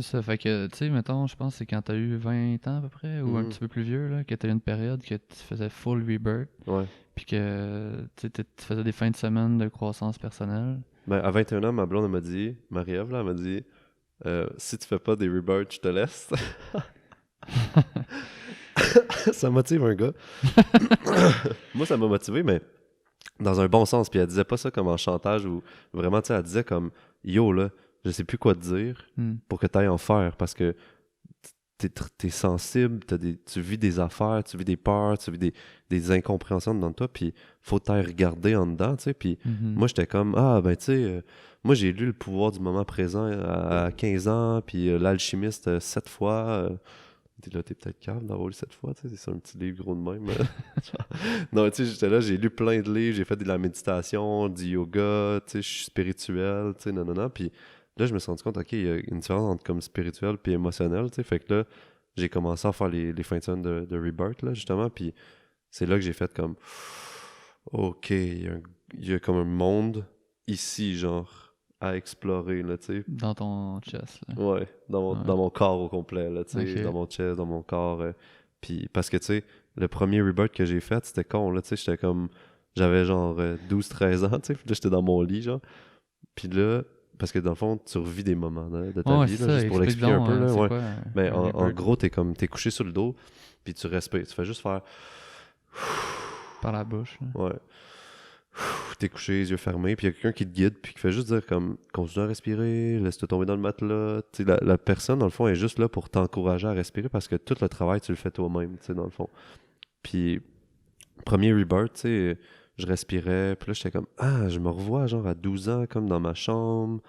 C'est ça, fait que, tu sais, mettons, je pense que c'est quand t'as eu 20 ans à peu près, ou un mhm, petit peu plus vieux, là, que t'as eu une période que tu faisais full rebirth, ouais. puis que, tu sais, tu faisais des fins de semaine de croissance personnelle. Ben, à 21 ans, ma blonde elle m'a dit, Marie-Ève là, elle m'a dit, si tu fais pas des rebirths, je te laisse. Ça motive un gars. Moi, ça m'a motivé, mais dans un bon sens. Puis elle disait pas ça comme en chantage ou vraiment, tu sais, elle disait comme yo, là, je sais plus quoi te dire pour que tu ailles en faire parce que t'es sensible, tu vis des affaires, tu vis des peurs, tu vis des incompréhensions dans toi, puis faut t'aille regarder en dedans, tu sais. Puis moi, j'étais comme, ah, ben, tu sais, moi, j'ai lu Le pouvoir du moment présent à 15 ans, puis L'alchimiste 7 fois. T'es peut-être calme d'avoir lu 7 fois, tu sais, c'est un petit livre gros de même. Non, tu sais, j'étais là, j'ai lu plein de livres, j'ai fait de la méditation, du yoga, tu sais, je suis spirituel, tu sais, non. Puis là, je me suis rendu compte, OK, il y a une différence entre comme spirituel puis émotionnel, tu sais. Fait que là, j'ai commencé à faire les fins de semaine de Rebirth, là, justement. Puis c'est là que j'ai fait comme, OK, il y a comme un monde ici, genre, à explorer, là, tu sais. Dans ton chest, là. Ouais, dans mon corps au complet, là, tu sais, Ok. dans mon chest, dans mon corps. Puis, parce que, tu sais, le premier rebirth que j'ai fait, c'était con, là, tu sais, j'étais comme, j'avais genre 12-13 ans, tu sais, puis là, j'étais dans mon lit, genre. Puis là, parce que dans le fond, tu revis des moments de ta Ouais, vie, c'est là, ça. juste pour Explique l'expliquer un donc, peu, là, c'est ouais. quoi Mais un en rebirth gros, t'es couché sur le dos, puis tu respires, tu fais juste faire, par la bouche, là. ouais. T'es couché, les yeux fermés, puis il y a quelqu'un qui te guide, puis qui fait juste dire comme continue à respirer, laisse-toi tomber dans le matelas. Tu sais, la personne, dans le fond, est juste là pour t'encourager à respirer parce que tout le travail, tu le fais toi-même, tu sais, dans le fond. Puis, premier rebirth, tu sais, je respirais, puis là, j'étais comme ah, je me revois genre à 12 ans, comme dans ma chambre,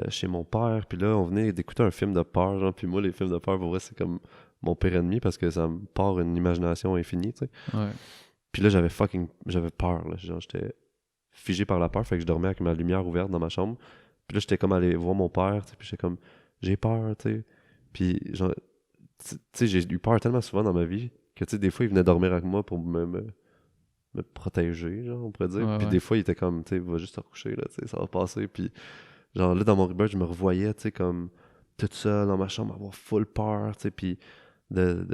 chez mon père, puis là, on venait d'écouter un film de peur, genre, puis moi, les films de peur, pour vrai, c'est comme mon pire ennemi parce que ça me part une imagination infinie, tu sais. Ouais. Puis là, j'avais peur, là, genre, j'étais figé par la peur, fait que je dormais avec ma lumière ouverte dans ma chambre. Puis là, j'étais comme allé voir mon père, tu sais, puis j'étais comme, j'ai peur, tu sais. Puis, genre, tu sais, j'ai eu peur tellement souvent dans ma vie que, tu sais, des fois, il venait dormir avec moi pour me protéger, genre, on pourrait dire. Ouais, Puis ouais. des fois, il était comme, tu sais, va juste te recoucher, là, tu sais, ça va passer. Puis, genre, là, dans mon rebirth, je me revoyais, tu sais, comme, toute seule dans ma chambre, avoir full peur, tu sais, puis de,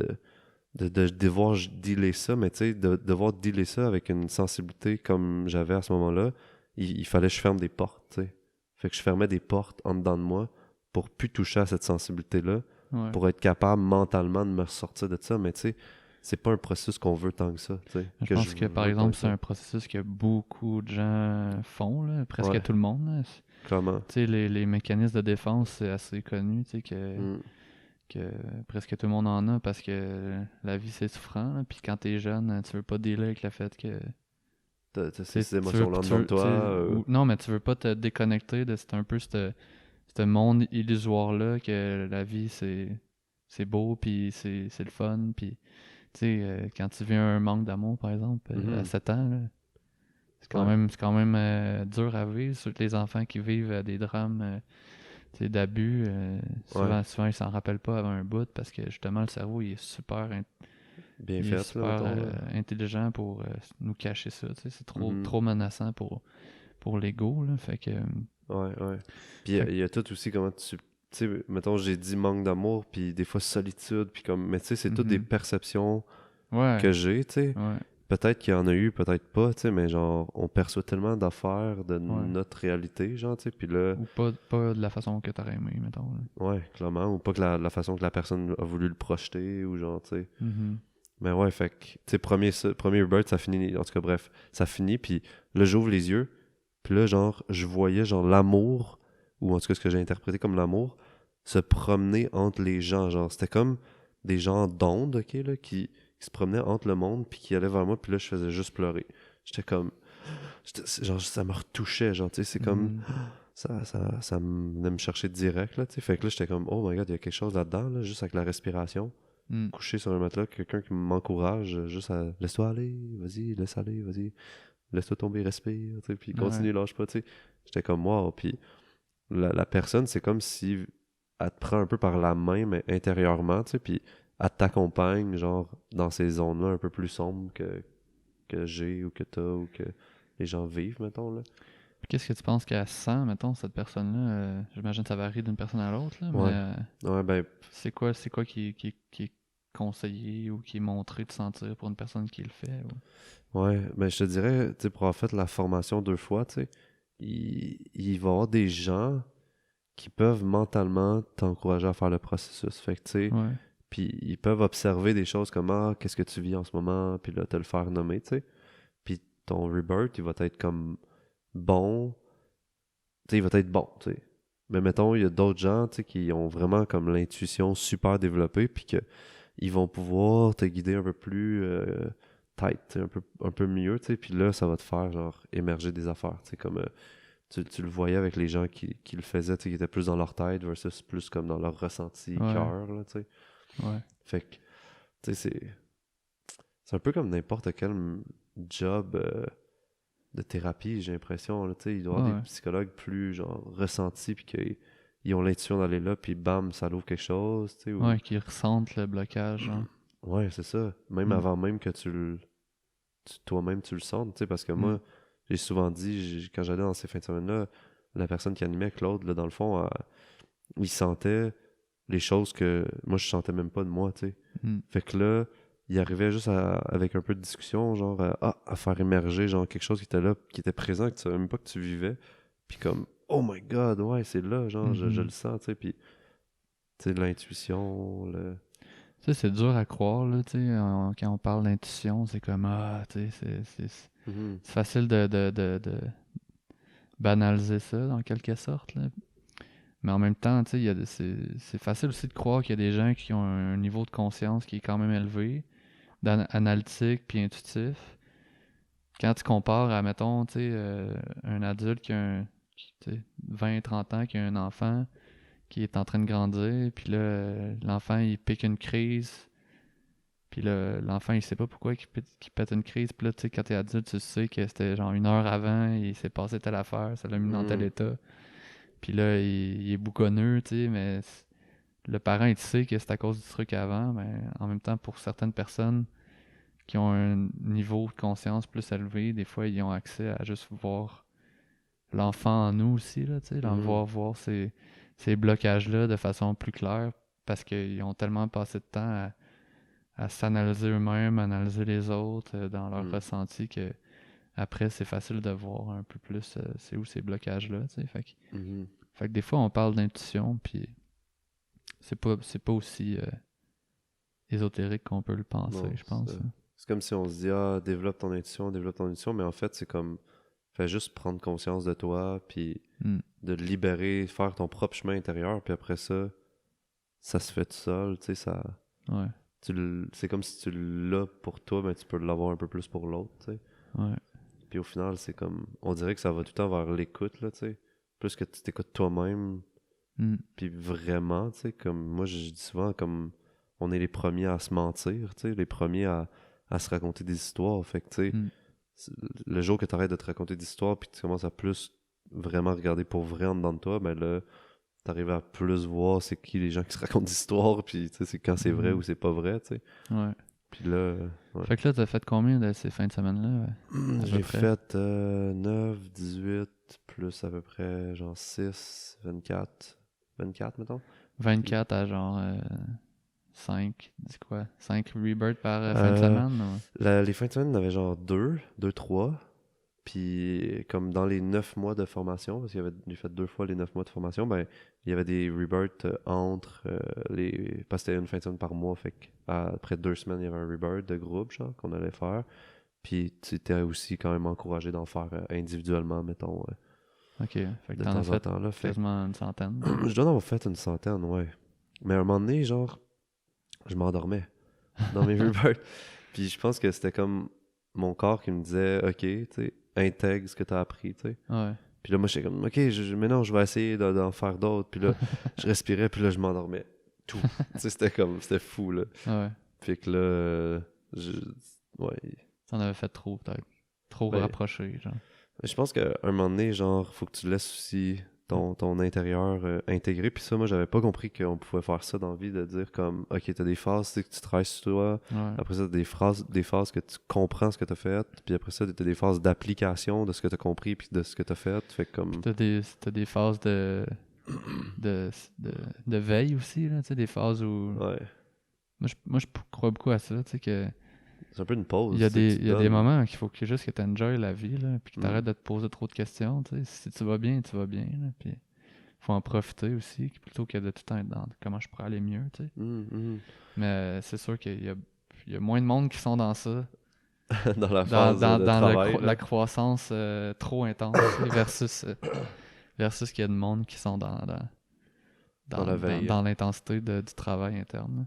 de, de devoir dealer ça, mais tu sais, de devoir dealer ça avec une sensibilité comme j'avais à ce moment-là, il fallait que je ferme des portes, tu sais. Fait que je fermais des portes en dedans de moi pour plus toucher à cette sensibilité-là, Ouais. pour être capable mentalement de me ressortir de ça, mais tu sais, c'est pas un processus qu'on veut tant que ça, tu sais. Je Que pense que, par veux tant exemple, que c'est ça. un processus que beaucoup de gens font, là, presque Ouais, tout le monde, là. clairement. Tu sais, les mécanismes de défense, c'est assez connu, tu sais, Mm. que presque tout le monde en a parce que la vie, c'est souffrant, là. Puis quand t'es jeune, tu veux pas dealer avec le fait que T'as tu sais, ces émotions-là en dedans de tu toi. sais, non, mais tu veux pas te déconnecter de c'est un peu ce monde illusoire-là que la vie, c'est beau, puis c'est le fun, puis tu sais, quand tu vis un manque d'amour, par exemple, à Mhm. 7 ans, là, Ouais. c'est quand même dur à vivre, surtout les enfants qui vivent des drames tu sais, d'abus, Ouais. souvent ils s'en rappellent pas avant un bout parce que justement le cerveau Bien il est fait, là, super mettons, là. intelligent pour nous cacher ça, tu sais, c'est Mhm. trop menaçant pour l'ego, là, fait que Ouais. Puis fait il y a tout aussi comment tu sais, mettons, j'ai dit manque d'amour, puis des fois solitude, puis comme, mais tu sais, c'est toutes des mhm. perceptions Ouais, que j'ai, tu sais. ouais, Peut-être qu'il y en a eu, peut-être pas, tu sais, mais genre, on perçoit tellement d'affaires de ouais. notre réalité, genre, tu sais, puis là, Ou pas de la façon que t'aurais aimé, mettons, là. ouais, clairement, ou pas que la façon que la personne a voulu le projeter, ou genre, tu sais. Mhm. Mais ouais, fait que, tu sais, premier Rebirth, ça finit, en tout cas, bref, ça finit, puis là, j'ouvre les yeux, puis là, genre, je voyais, genre, l'amour, ou en tout cas, ce que j'ai interprété comme l'amour, se promener entre les gens, genre, c'était comme des gens d'onde, ok, là, qui se promenaient entre le monde, puis qui allaient vers moi, puis là, je faisais juste pleurer. J'étais comme, genre, ça me retouchait, genre, tu sais, c'est comme, Mhm. ça venait me chercher direct, là, tu sais, fait que là, j'étais comme, oh my god, il y a quelque chose là-dedans, là, juste avec la respiration Mm. couché sur un matelas, quelqu'un qui m'encourage juste à laisse-toi aller, vas-y, laisse aller, vas-y, laisse-toi tomber, respire, tu sais, puis Ouais. continue, lâche pas, tu sais. J'étais comme wow, puis la personne, c'est comme si elle te prend un peu par la main, mais intérieurement, tu sais, puis elle t'accompagne, genre, dans ces zones-là un peu plus sombres que j'ai ou que t'as ou que les gens vivent, mettons, là. Puis qu'est-ce que tu penses qu'elle sent, mettons, cette personne-là? J'imagine que ça varie d'une personne à l'autre, là, mais Ouais. Ouais, ben, c'est quoi qui est conseillé ou qui est montré de sentir pour une personne qui le fait? ouais, ben, je te dirais, tu sais, pour avoir fait la formation 2 fois, tu sais, il va y avoir des gens qui peuvent mentalement t'encourager à faire le processus. Fait que, tu sais, Ouais. puis ils peuvent observer des choses comme ah, qu'est-ce que tu vis en ce moment, puis là, te le faire nommer, tu sais. Puis ton rebirth, il va être comme bon, tu sais, il va être bon, tu sais. Mais mettons, il y a d'autres gens, tu sais, qui ont vraiment comme l'intuition super développée, puis que ils vont pouvoir te guider un peu plus tight, tu sais, un peu mieux, tu sais. Puis là, ça va te faire, genre, émerger des affaires, tu sais, comme tu le voyais avec les gens qui le faisaient, tu sais, qui étaient plus dans leur tête versus plus comme dans leur ressenti Ouais. cœur, là, tu sais. Ouais. Fait que, tu sais, c'est un peu comme n'importe quel job de thérapie, j'ai l'impression, là, tu sais. Il doit y avoir des Ouais. psychologues plus, genre, ressentis, puis qu'ils ont l'intuition d'aller là, puis bam, ça l'ouvre quelque chose, tu sais, ou... Ouais, qui ressentent le blocage, genre. Ouais, c'est ça. Même Mm. avant même que toi-même tu le sentes, tu sais, parce que moi, j'ai souvent dit, quand j'allais dans ces fins de semaine-là, la personne qui animait, Claude, là, dans le fond, il sentait les choses que moi, je sentais même pas de moi, tu sais. Mm. Fait que là, il arrivait juste avec un peu de discussion, genre, à faire émerger, genre, quelque chose qui était là, qui était présent, que tu savais même pas que tu vivais. Puis comme, oh my god, ouais, c'est là, genre, je le Mhm. sens, tu sais. Puis, tu sais, l'intuition, Tu sais, c'est dur à croire, là, tu sais, quand on parle d'intuition, c'est comme, ah, tu sais, Mhm. c'est facile de banaliser ça, dans quelque sorte, là. Mais en même temps, tu sais, c'est facile aussi de croire qu'il y a des gens qui ont un niveau de conscience qui est quand même élevé, analytique puis intuitif. Quand tu compares à, mettons, tu sais, un adulte tu sais, 20, 30 ans, qui a un enfant qui est en train de grandir, puis là, l'enfant, il pique une crise, puis là, l'enfant, il sait pas pourquoi qu'il pète une crise, puis là, tu sais, quand t'es adulte, tu sais que c'était genre 1 heure avant, il s'est passé telle affaire, ça l'a mis dans tel Mhm. état. Puis là, il est bougonneux, tu sais, mais le parent, il sait que c'est à cause du truc avant, mais en même temps, pour certaines personnes qui ont un niveau de conscience plus élevé, des fois, ils ont accès à juste voir l'enfant en nous aussi, là, tu sais, Mhm. voir ces blocages-là de façon plus claire, parce qu'ils ont tellement passé de temps à s'analyser eux-mêmes, analyser les autres dans leur Mhm. ressenti, que après, c'est facile de voir un peu plus c'est où ces blocages-là, tu sais. Mhm. Fait que des fois, on parle d'intuition, puis c'est pas aussi ésotérique qu'on peut le penser, Non, je pense, hein. c'est comme si on se dit, ah, développe ton intuition, mais en fait, c'est comme, fais juste prendre conscience de toi, puis Mm. de te libérer, faire ton propre chemin intérieur, puis après ça se fait tout seul, tu sais, Ouais, c'est comme si tu l'as pour toi, mais tu peux l'avoir un peu plus pour l'autre, tu sais. ouais. Puis au final, c'est comme, on dirait que ça va tout le temps vers l'écoute, là, tu sais. Plus que tu t'écoutes toi-même, Mm. puis vraiment, tu sais, comme, moi, je dis souvent, comme, on est les premiers à se mentir, tu sais, les premiers à se raconter des histoires, fait que, tu sais, Mm. le jour que tu arrêtes de te raconter des histoires puis que tu commences à plus vraiment regarder pour vrai en dedans de toi, ben là, t'arrives à plus voir c'est qui les gens qui se racontent des histoires puis tu sais, c'est quand c'est vrai ou Mhm. c'est pas vrai, tu sais. Ouais. Puis là, ouais. Fait que là, t'as fait combien de ces fins de semaine-là, à peu J'ai près? fait 9, 18, plus à peu près genre 6, 24 mettons. Puis, 24 à genre 5, c'est quoi? 5 rebirths par fin de euh, semaine? Ou... les fins de semaine, il y en avait genre 2, 3. Puis, comme dans les 9 mois de formation, parce qu'il y avait, j'ai fait 2 fois les 9 mois de formation, ben, il y avait des rebirths entre les. Parce que c'était une fin de semaine par mois, fait après 2 semaines, il y avait un rebirth de groupe, genre, qu'on allait faire. Puis, tu étais aussi quand même encouragé d'en faire individuellement, mettons, Ok, fait que de t'en as temps en fait temps, là. Fait quasiment une centaine. je dois en avoir fait une centaine, ouais. Mais à un moment donné, genre, je m'endormais dans mes rebirths. Puis, je pense que c'était comme mon corps qui me disait, OK, tu sais, intègre ce que tu as appris, tu sais. Ouais. Puis là, moi, j'étais comme, OK, mais non, je vais essayer d'en faire d'autres. Puis là, je respirais, puis là, je m'endormais. Tout. Tu sais, c'était fou, là. Ouais. Puis que là, je, ouais. T'en avais fait trop, peut-être. Trop Ben, rapproché, genre. je pense qu'à un moment donné, genre, faut que tu laisses aussi ton intérieur intégré. Puis ça, moi, j'avais pas compris qu'on pouvait faire ça dans la vie, de dire comme, OK, t'as des phases, tu sais, que tu travailles sur toi. Ouais. Après ça, t'as des phases que tu comprends ce que t'as fait. Puis après ça, t'as des phases d'application de ce que t'as compris, puis de ce que t'as fait. Fait Puis comme, t'as des phases de, de, de veille aussi, là, tu sais, des phases où... ouais. Moi, je crois beaucoup à ça, tu sais, que C'est un peu une pause, tu sais, que tu il te y a des donnes. moments qu'il faut juste que tu enjoy la vie, là, puis que tu Mm. arrêtes de te poser trop de questions, tu sais. Si tu vas bien, tu vas bien, là, puis faut en profiter aussi, plutôt que de tout le temps être dans comment je pourrais aller mieux, tu sais. Mais c'est sûr qu'il y a moins de monde qui sont dans ça, Dans la phase de travail, là. la croissance trop intense, tu sais, versus qu'il y a de monde qui sont Dans la veille. dans l'intensité du travail interne.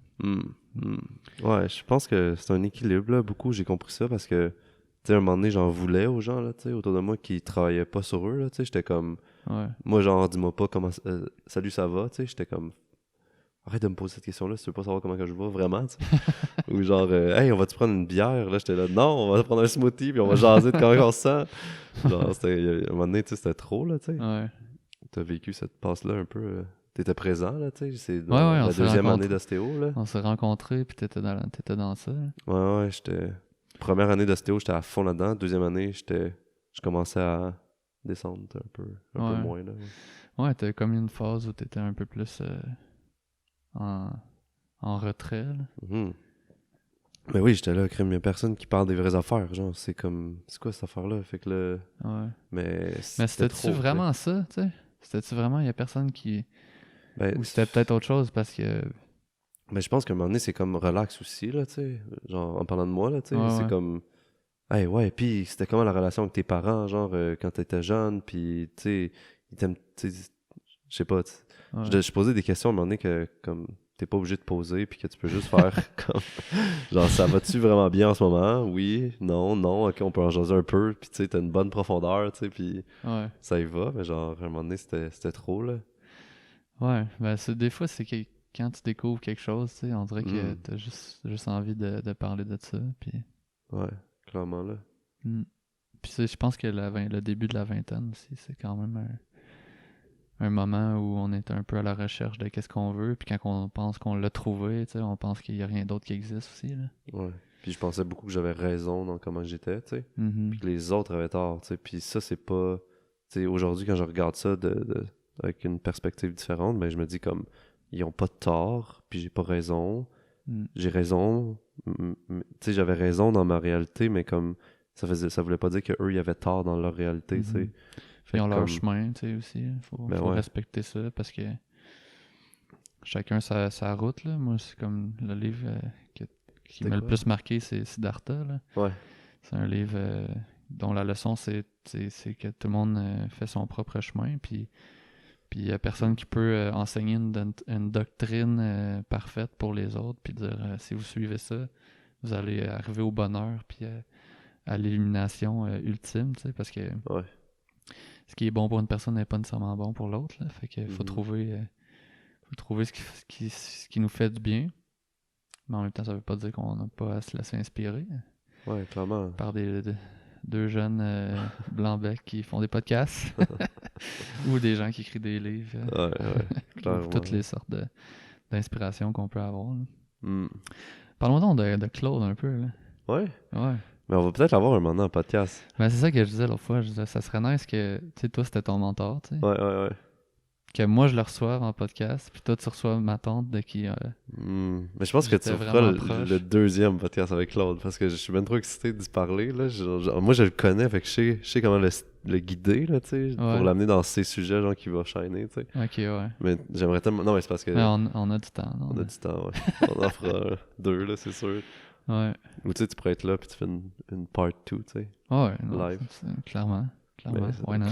Ouais, je pense que c'est un équilibre, là. Beaucoup, j'ai compris ça parce que, tu sais, à un moment donné, j'en voulais aux gens, là, tu sais, autour de moi qui travaillaient pas sur eux, là, tu sais. J'étais comme, Ouais. moi, genre, dis-moi pas comment, salut, ça va, tu sais. J'étais comme, arrête de me poser cette question-là si tu veux pas savoir comment que je vais vraiment, tu sais. Ou genre, hey, on va-tu prendre une bière? Là, j'étais là, non, on va prendre un smoothie puis on va jaser de comment on se sent. Genre, à un moment donné, tu sais, c'était trop, là, tu sais. Ouais. T'as vécu cette passe-là un peu. T'étais présent, là, tu sais. C'est Ouais, dans on la s'est deuxième année rencontrés. d'ostéo, là. On s'est rencontrés, puis t'étais dans ça. Là. Ouais, j'étais. Première année d'ostéo, j'étais à fond là-dedans. Deuxième année, je commençais à descendre un peu Ouais. moins, là. Ouais, t'as comme une phase où t'étais un peu plus en, en retrait. Là. Mhm. Mais oui, j'étais là, crème, y a personne qui parle des vraies affaires. Genre, c'est comme. C'est quoi cette affaire-là? Fait que là. Ouais. Mais Mais c'était c'était-tu trop. vraiment ça, tu sais? C'était-tu vraiment, il y a personne qui... Ben, Ou c'était peut-être autre chose parce que... mais je pense qu'à un moment donné, c'est comme relax aussi, là, tu sais. Genre, en parlant de moi, là, tu sais. Ouais, C'est ouais. comme. Hey, ouais, puis c'était comment la relation avec tes parents, genre, quand t'étais jeune, puis, tu sais, ils t'aiment, tu sais, je sais pas, Ouais. je posais des questions à un moment donné que, comme, t'es pas obligé de poser, puis que tu peux juste faire, comme, genre, ça va-tu vraiment bien en ce moment? Oui, non, non, ok, on peut en jaser un peu, puis, tu sais, t'as une bonne profondeur, tu sais, puis Ouais. ça y va, mais genre, à un moment donné, c'était trop, là. Ouais. Ben, des fois, c'est que quand tu découvres quelque chose, tu sais, on dirait que Hmm. t'as juste envie de parler de ça, puis... Ouais, clairement, là. Puis je pense que le début de la vingtaine aussi, c'est quand même un moment où on est un peu à la recherche de qu'est-ce qu'on veut, puis quand on pense qu'on l'a trouvé, tu sais, on pense qu'il n'y a rien d'autre qui existe aussi, là. Ouais. Puis je pensais beaucoup que j'avais raison dans comment j'étais, tu sais. Mhm. Puis que les autres avaient tort, tu sais. Puis ça, c'est pas... Tu sais, aujourd'hui, quand je regarde ça avec une perspective différente, ben je me dis comme, ils ont pas de tort, puis j'ai pas raison. Mm. J'ai raison. Tu sais, j'avais raison dans ma réalité, mais comme, ça voulait pas dire qu'eux, ils avaient tort dans leur réalité, tu sais. Mhm. Fait Ils que ont leur comme... chemin, tu sais, aussi. Faut Ben ouais. respecter ça parce que chacun sa route, là. Moi, c'est comme le livre qui C'était m'a le quoi? plus marqué, c'est Siddhartha, là. Ouais. C'est un livre dont la leçon, c'est que tout le monde fait son propre chemin, puis il n'y a personne qui peut enseigner une doctrine parfaite pour les autres, puis dire si vous suivez ça, vous allez arriver au bonheur, puis à l'illumination ultime, tu sais, parce que Ouais. ce qui est bon pour une personne n'est pas nécessairement bon pour l'autre, là. Fait qu'il faut Mhm. trouver ce qui nous fait du bien, mais en même temps, ça veut pas dire qu'on n'a pas à se laisser inspirer Ouais, clairement. par deux jeunes blancs-becs qui font des podcasts ou des gens qui écrivent des livres Ouais, ou clairement. toutes les sortes d'inspiration qu'on peut avoir. Là. Hmm. Parlons donc de Claude un peu. Là. Ouais. Ouais. Mais on va peut-être l'avoir un moment en podcast. Ben, c'est ça que je disais l'autre fois. Je disais, ça serait nice que, tu sais, toi, c'était ton mentor, tu sais. Ouais. Que moi, je le reçoive en podcast, puis toi, tu reçois ma tante de qui Mais je pense que tu j'étais feras vraiment proche. le deuxième podcast avec Claude parce que je suis bien trop excité d'y parler. Là. Moi, je le connais, fait que je sais comment le guider là, tu sais, pour Ouais. l'amener dans ces sujets genre, qui va shiner. Tu sais. Ok, ouais. Mais j'aimerais tellement. Non, mais c'est parce que Mais on a du temps, non? on a du temps. Ouais. On en fera deux, là, c'est sûr. Ouais. Ou tu sais, tu pourrais être là puis tu fais une part 2, tu sais, Ouais, non, live. clairement. Mais, Why not?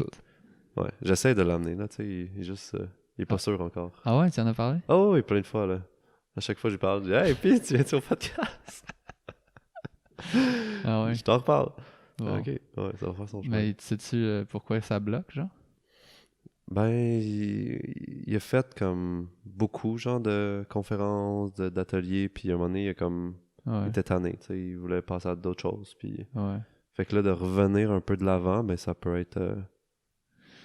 ouais, j'essaie de l'amener, là, tu sais, il est juste. Il est pas sûr encore. Ah ouais, tu en as parlé? Oh, oui, plein de fois, là. À chaque fois, je lui parle, je dis, hey, puis tu viens-tu au podcast? Ah ouais. Je t'en reparle. Bon. Ok, ouais, ça va faire son chemin. Mais sais-tu pourquoi ça bloque, genre? Ben, il a fait comme beaucoup, genre, de conférences, d'ateliers, puis à un moment donné, il Ouais. était tanné, tu sais, il voulait passer à d'autres choses, puis... Ouais. Fait que là, de revenir un peu de l'avant, ben, ça peut être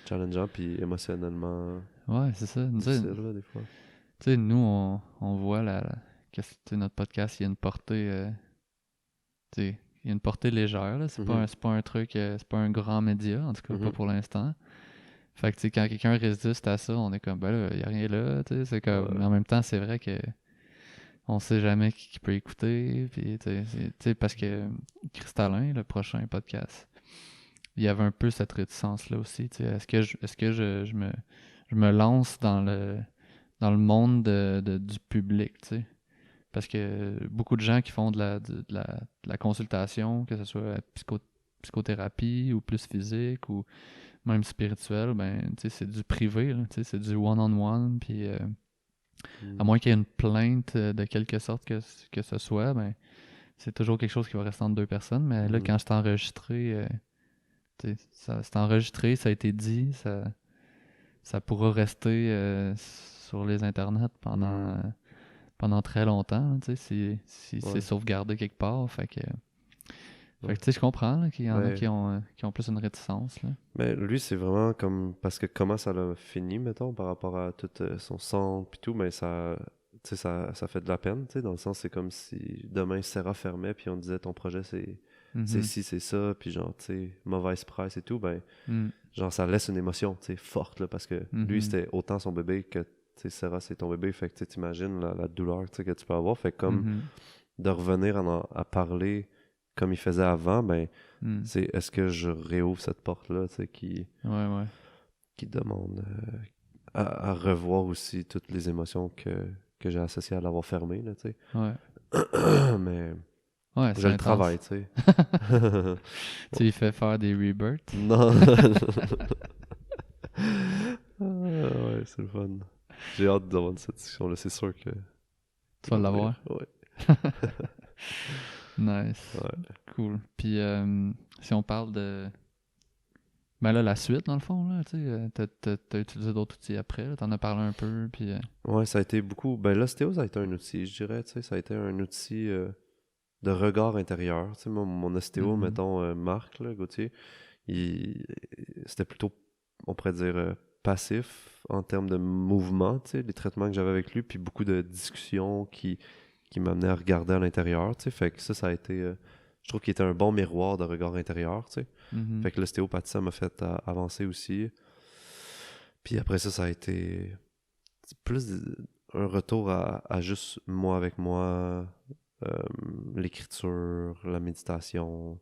challengeant, puis émotionnellement Ouais, c'est ça. difficile, là, des fois. Tu sais, nous, on voit que notre podcast, il y a une portée, tu sais, il y a une portée légère, là. Mhm. C'est pas un truc, c'est pas un grand média, en tout cas, pas Mhm. pour l'instant. Fait que, tu sais, quand quelqu'un résiste à ça, on est comme, ben là, il y a rien là, tu sais, c'est comme, mais Ouais. en même temps, c'est vrai que on sait jamais qui peut écouter, puis, tu sais, parce que Cristallin, le prochain podcast, il y avait un peu cette réticence-là aussi, tu sais, est-ce que je je me lance dans le monde du public, tu sais. Parce que beaucoup de gens qui font de la consultation, que ce soit psychothérapie ou plus physique ou même spirituel, ben, tu sais, c'est du privé, là, tu sais, c'est du one-on-one, puis à moins qu'il y ait une plainte de quelque sorte que ce soit, ben, c'est toujours quelque chose qui va rester entre deux personnes, mais là, quand c'est enregistré, c'est enregistré, ça a été dit, ça pourra rester sur les internets pendant très longtemps, tu sais, si c'est sauvegardé quelque part, fait que tu sais, je comprends là, qu'il y en a qui ont plus une réticence, là. Mais lui, c'est vraiment comme... Parce que comment ça l'a fini, mettons, par rapport à tout son sang pis tout, mais ça... Tu sais, ça fait de la peine, tu sais, dans le sens, c'est comme si demain Serra fermait, puis on disait ton projet c'est ci, c'est ça, puis genre, tu sais, mauvaise presse et tout, ben, genre, ça laisse une émotion, tu sais, forte, là, parce que lui, c'était autant son bébé que, tu sais, Serra, c'est ton bébé, fait que, tu sais, t'imagines la douleur, tu sais, que tu peux avoir, fait que comme de revenir à parler comme il faisait avant, ben, c'est est-ce que je réouvre cette porte-là, tu sais, qui demande à revoir aussi toutes les émotions que j'ai associées à l'avoir fermé, là, tu sais. Mais je le travaille, tu sais. Tu lui fais faire des rebirths? Non. Ouais, c'est le fun. J'ai hâte d'avoir cette discussion-là, c'est sûr que... Tu vas l'avoir? Ouais. Nice. Ouais. Cool. Puis si on parle de... Ben là, la suite, dans le fond, là, tu sais, t'as utilisé d'autres outils après, là, t'en as parlé un peu, puis... Ouais, ça a été beaucoup... Ben l'ostéo, ça a été un outil, je dirais, tu sais, ça a été un outil de regard intérieur. Tu sais, mon ostéo, mettons, Marc, là, Gauthier, c'était plutôt, on pourrait dire, passif en termes de mouvement, tu sais, les traitements que j'avais avec lui, puis beaucoup de discussions qui m'amenaient à regarder à l'intérieur, tu sais, fait que ça a été... je trouve qu'il était un bon miroir de regard intérieur, tu sais. Fait que l'ostéopathie, ça m'a fait avancer aussi. Puis après ça a été plus un retour à juste moi avec moi, l'écriture, la méditation.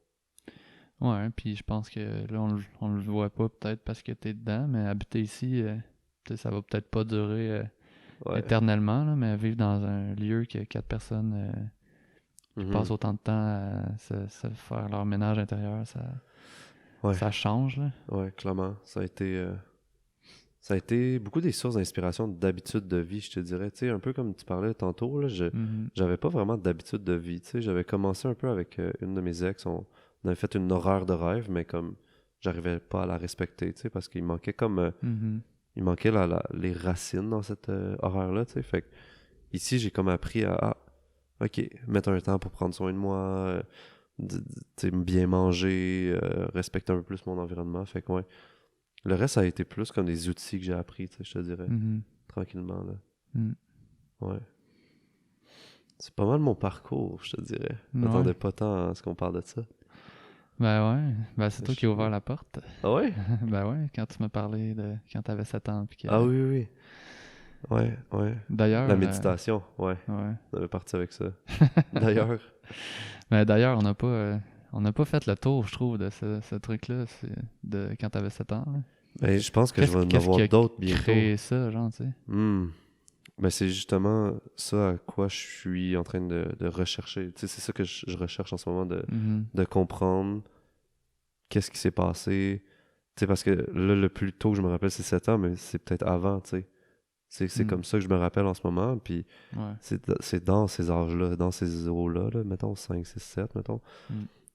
Ouais, puis je pense que là, on le voit pas peut-être parce que t'es dedans, mais habiter ici, ça va peut-être pas durer éternellement, là, mais vivre dans un lieu que 4 personnes qui passent autant de temps à se faire leur ménage intérieur, ça change, là. Ouais, clairement. Ça a été beaucoup des sources d'inspiration d'habitudes de vie, je te dirais. Tu sais, un peu comme tu parlais tantôt, là, j'avais pas vraiment d'habitude de vie. Tu sais, j'avais commencé un peu avec une de mes ex. On avait fait une horaire de rêve, mais comme j'arrivais pas à la respecter, tu sais, parce qu'il manquait comme... il manquait les racines dans cette horaire-là, tu sais. Fait que ici, j'ai comme appris à OK, mettre un temps pour prendre soin de moi, tu sais, bien manger, respecter un peu plus mon environnement. Fait que ouais. Le reste, ça a été plus comme des outils que j'ai appris, tu sais, je te dirais. Tranquillement, là. Ouais. C'est pas mal mon parcours, je te dirais. Je m'attendais pas tant à ce qu'on parle de ça. Ben ouais. Ben c'est toi qui as ouvert la porte. Ah ouais? Ben ouais, quand tu m'as parlé de quand t'avais 7 ans. Puis que... Ah oui. Ouais. D'ailleurs... La méditation, ouais. On avait parti avec ça. D'ailleurs... Ben d'ailleurs, on n'a pas fait le tour, je trouve, de ce truc-là de quand t'avais 7 ans. Là. Ben, je pense que je vais en avoir d'autres bientôt. Créer ça, genre, tu sais. Ben, c'est justement ça à quoi je suis en train de rechercher. Tu sais, c'est ça que je recherche en ce moment, de comprendre qu'est-ce qui s'est passé. Tu sais, parce que là, le plus tôt que je me rappelle, c'est 7 ans, mais c'est peut-être avant, tu sais. C'est comme ça que je me rappelle en ce moment, puis c'est dans ces âges-là, dans ces eaux-là, là, mettons 5, 6, 7, mettons.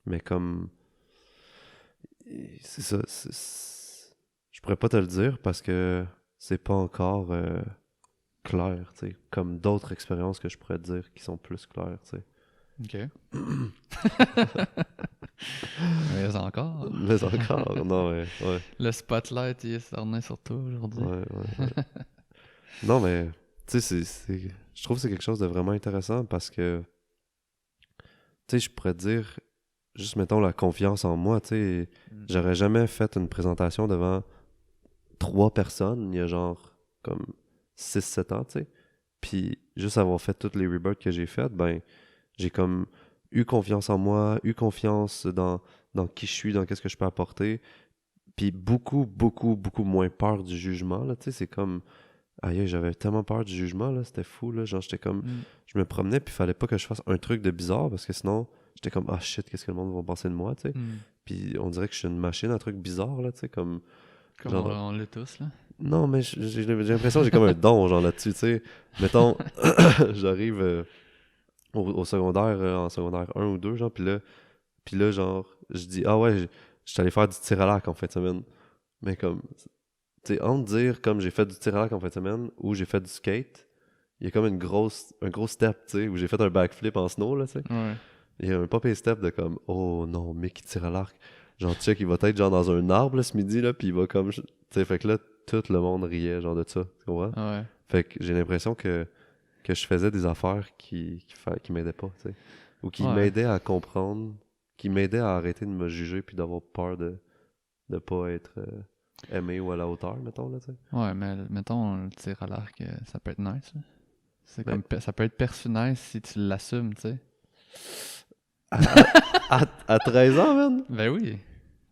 Mais comme... C'est ça. Je pourrais pas te le dire parce que c'est pas encore clair, tu sais. Comme d'autres expériences que je pourrais te dire qui sont plus claires, tu sais. OK. Mais encore. Non, mais ouais. Le spotlight, il est cerné sur toi aujourd'hui. Ouais. Non, mais, tu sais, je trouve que c'est quelque chose de vraiment intéressant parce que, tu sais, je pourrais te dire, juste mettons la confiance en moi, tu sais, j'aurais jamais fait une présentation devant 3 personnes, il y a genre comme 6-7 ans, tu sais. Puis, juste avoir fait toutes les rebirths que j'ai faites, ben, j'ai comme eu confiance en moi, eu confiance dans qui je suis, dans qu'est-ce que je peux apporter. Puis beaucoup, beaucoup, beaucoup moins peur du jugement, là, tu sais, c'est comme... Aïe, j'avais tellement peur du jugement, là, c'était fou, là, genre, j'étais comme... Je me promenais, puis fallait pas que je fasse un truc de bizarre, parce que sinon, j'étais comme, ah shit, qu'est-ce que le monde va penser de moi, tu sais. Puis on dirait que je suis une machine à trucs bizarres, là, tu sais, comme... Comme Genre... on l'est tous, là. Non, mais j'ai l'impression que j'ai comme un don, genre, là-dessus, tu sais. Mettons, j'arrive au secondaire, en secondaire 1 ou 2, genre, puis là, genre, je dis, ah ouais, je suis allé faire du tir à l'arc en fin de semaine. Mais comme, tu sais, entre dire comme j'ai fait du tir à l'arc en fin de semaine ou j'ai fait du skate, il y a comme un gros step, tu sais, où j'ai fait un backflip en snow, là, tu sais. Ouais. Il y a un pop et step de comme, oh non, mais qui tire à l'arc. Genre, check, il va être genre dans un arbre, là, ce midi, là, puis il va comme, tu sais, fait que là, tout le monde riait, genre, de ça, tu comprends? Ouais. Fait que j'ai l'impression que je faisais des affaires qui m'aidaient pas, tu sais. Ou qui Ouais. m'aidaient à comprendre, qui m'aidaient à arrêter de me juger puis d'avoir peur de pas être aimé ou à la hauteur, mettons, là, tu sais. Ouais, mais mettons, le tir à l'arc, ça peut être nice, là. C'est Ben, comme, ça peut être perçu nice si tu l'assumes, tu sais. à 13 ans, man? Ben oui.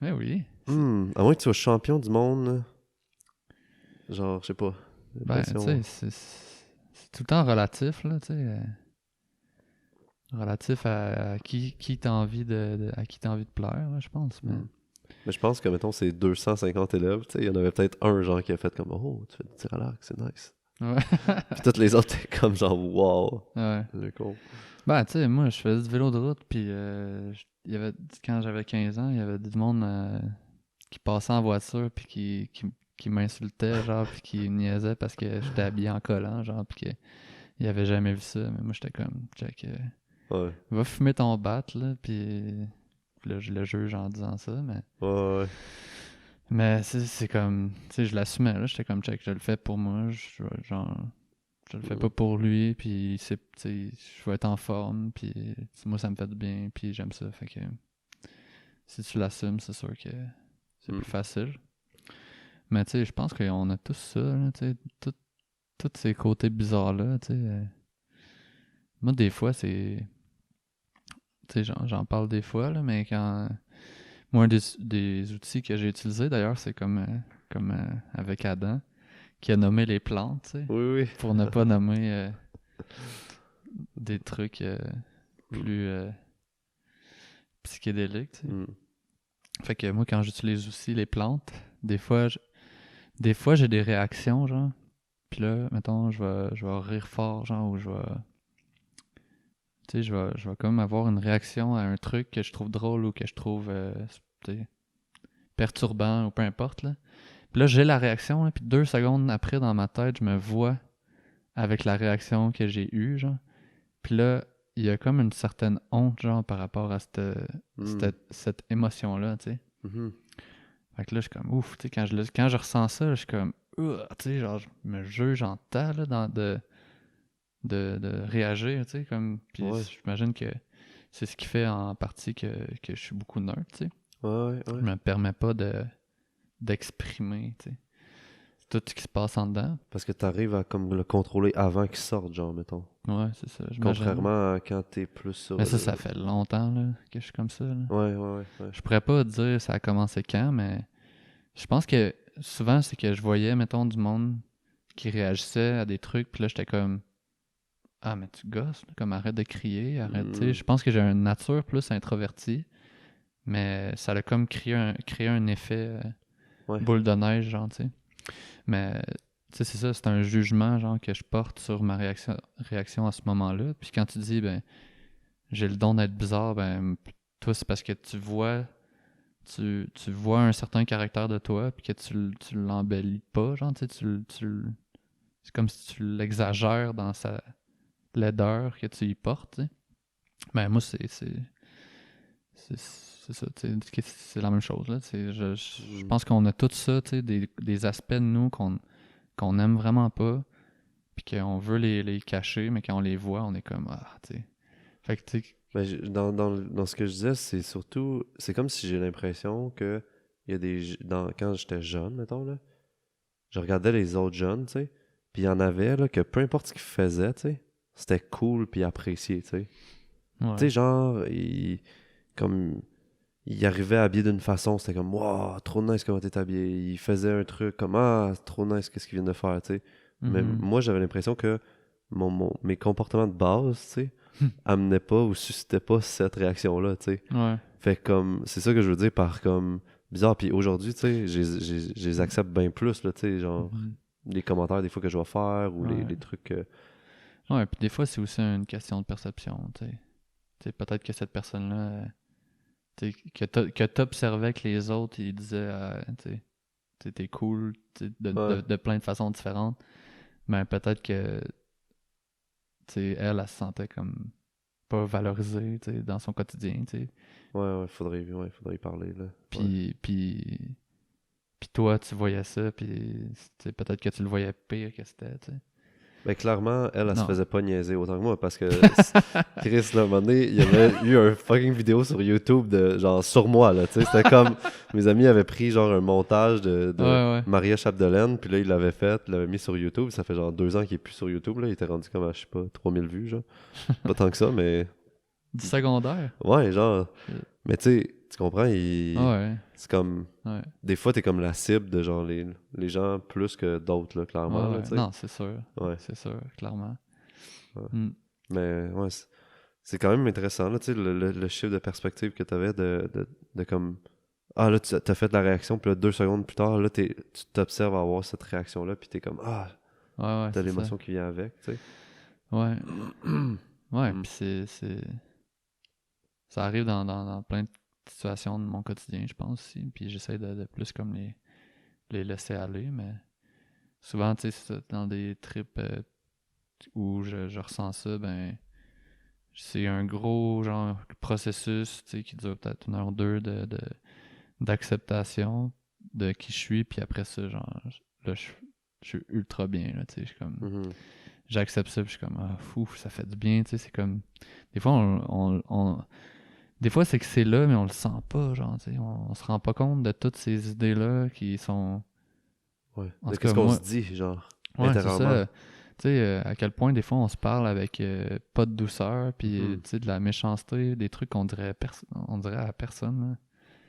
Ben oui. À moins que tu sois champion du monde, là. Genre, je sais pas. J'ai Ben, tu l'impression... sais, c'est tout le temps relatif, là, tu sais. Relatif à qui t'as envie à qui t'as envie de plaire, là, je pense. Mais... Mais je pense que, mettons, c'est 250 élèves, tu sais, il y en avait peut-être un, genre, qui a fait comme, oh, tu fais du tir à l'arc, c'est nice. Ouais. Puis toutes les autres, t'es comme, genre, wow. Ouais. C'est con. Ben, tu sais, moi, je faisais du vélo de route, puis il y avait, quand j'avais 15 ans, il y avait du monde qui passait en voiture, puis qui m'insultait, genre, puis qui me niaisait parce que j'étais habillé en collant, genre, puis qu'il avait jamais vu ça. Mais moi, j'étais comme, check, Ouais. va fumer ton bat, là, puis là, je le juge en disant ça, mais... Ouais. Mais c'est comme, tu sais, je l'assumais, là, j'étais comme, check, je le fais pour moi, genre... Je le fais pas pour lui, puis c'est, tu sais, je veux être en forme, puis moi ça me fait du bien, puis j'aime ça, fait que si tu l'assumes, c'est sûr que c'est plus facile. Mais tu sais, je pense qu'on a tous ça, là, tu sais, tous ces côtés bizarres-là, tu sais. Moi, des fois, c'est... Tu sais, j'en parle des fois, là, mais quand... Moi, un des outils que j'ai utilisé, d'ailleurs, c'est comme avec Adam, qui a nommé les plantes, tu sais, Oui, oui. pour ne pas nommer des trucs plus psychédéliques, tu sais. Fait que moi, quand j'utilise aussi les plantes, des fois, j'ai des réactions, genre. Puis là, mettons, je vais rire fort, genre, ou je vais... Tu sais, je vais comme avoir une réaction à un truc que je trouve drôle ou que je trouve, tu sais, perturbant ou peu importe, là. Puis là, j'ai la réaction, là, puis 2 secondes après, dans ma tête, je me vois avec la réaction que j'ai eue, genre. Puis là, il y a comme une certaine honte, genre, par rapport à cette émotion-là, tu sais. Fait que là, je suis comme, ouf, tu sais, quand je ressens ça, là, je suis comme, tu sais, genre, je me juge en temps, là, de réagir, tu sais, comme, puis j'imagine que c'est ce qui fait en partie que je suis beaucoup nerd, tu sais. Ouais. Je me permets pas d'exprimer, tu sais, tout ce qui se passe en dedans. Parce que t'arrives à comme le contrôler avant qu'il sorte, genre, mettons. Ouais, c'est ça, j'imagine. Contrairement à quand t'es plus sur... Mais ça fait longtemps, là, que je suis comme ça, là. Ouais. Je pourrais pas dire ça a commencé quand, mais je pense que souvent, c'est que je voyais, mettons, du monde qui réagissait à des trucs, puis là, j'étais comme, ah, mais tu gosses, là, comme arrête de crier, arrête, tu sais. Je pense que j'ai une nature plus introvertie, mais ça a comme créé un effet boule de neige, genre, tu sais. Mais, tu sais, c'est ça, c'est un jugement, genre, que je porte sur ma réaction à ce moment-là. Puis quand tu dis, ben, j'ai le don d'être bizarre, ben, toi, c'est parce que tu vois un certain caractère de toi, puis que tu l'embellis pas, genre, tu sais, c'est comme si tu l'exagères dans sa laideur que tu y portes, tu sais. Ben, moi, c'est ça, tu sais, c'est la même chose, là, tu sais, je pense qu'on a tout ça, tu sais, des aspects de nous qu'on aime vraiment pas, puis qu'on veut les cacher, mais quand on les voit, on est comme, ah, tu sais. Fait que, tu sais, Ben, dans ce que je disais, c'est surtout... C'est comme si j'ai l'impression que il y a quand j'étais jeune, mettons, là, je regardais les autres jeunes, tu sais, puis il y en avait, là, que peu importe ce qu'ils faisaient, tu sais, c'était cool puis apprécié, tu sais. ouais. Tu sais, genre, comme... il arrivait habillé d'une façon, c'était comme, wow, trop nice comment t'es habillé. Il faisait un truc comme, ah, c'est trop nice, qu'est-ce qu'il vient de faire, tu sais. Mais Mhm. moi, j'avais l'impression que mes comportements de base, tu sais, amenaient pas ou suscitaient pas cette réaction-là, tu sais. Ouais. Fait que comme, c'est ça que je veux dire par comme bizarre. Puis aujourd'hui, tu sais, je les accepte bien plus, là, tu sais, genre, Mhm. les commentaires des fois que je vais faire ou Ouais. les trucs. Ouais, puis des fois, c'est aussi une question de perception, tu sais. Tu sais, peut-être que cette personne-là, tu sais, que t'observais que les autres, ils disaient, tu sais, t'es cool, tu sais, Ouais, de plein de façons différentes. Mais peut-être que, tu sais, elle se sentait comme pas valorisée, tu sais, dans son quotidien, tu sais. faudrait y parler, là. Ouais. Puis, puis, puis toi, tu voyais ça, puis tu sais, peut-être que tu le voyais pire que c'était, tu sais. Ben clairement, elle se Non. faisait pas niaiser autant que moi parce que Chris, là, à un moment donné, il y avait eu un fucking vidéo sur YouTube de genre sur moi, là, tu sais. C'était comme mes amis avaient pris genre un montage Ouais, de ouais. Maria Chapdelaine, puis là, il l'avait fait, il l'avait mis sur YouTube. Ça fait genre 2 ans qu'il est plus sur YouTube, là. Il était rendu comme à, je sais pas, 3000 vues, genre. Pas tant que ça, mais Du secondaire? ouais, genre. Shit. Mais tu sais, tu comprends, Ouais, c'est comme. ouais. Des fois, t'es comme la cible de genre les gens plus que d'autres, là, Ouais, clairement, là, ouais. tu sais. Non, c'est sûr. Ouais. C'est sûr, clairement. Ouais. Hmm. Mais ouais, c'est quand même intéressant, là, tu sais, le chiffre de perspective que t'avais de comme. Ah, là, tu t'as fait la réaction, puis là, 2 secondes plus tard, là, tu t'observes avoir cette réaction-là, puis t'es comme, ah, Ouais, ouais, t'as c'est ça. l'émotion qui vient avec, tu sais. Ouais. Ouais, Mm. puis ça arrive dans plein de situations de mon quotidien, je pense aussi. Puis j'essaie de plus comme les laisser aller, mais souvent, tu sais, dans des trips où je ressens ça, ben, c'est un gros genre processus, tu sais, qui dure peut-être 1 heure ou 2 d'acceptation de qui je suis, puis après ça, genre, là, je suis ultra bien, là, tu sais, je suis comme, Mhm. j'accepte ça, puis je suis comme, ah, fou, ça fait du bien, tu sais, c'est comme, des fois, des fois, c'est que c'est là, mais on le sent pas, genre, tu sais, on se rend pas compte de toutes ces idées-là qui sont, Ouais. en De tout cas, qu'est-ce qu'on moi, se dit, genre, ouais, c'est intérieurement. ça, tu sais, à quel point, des fois, on se parle avec pas de douceur, puis, Mhm. tu sais, de la méchanceté, des trucs on dirait à personne, là.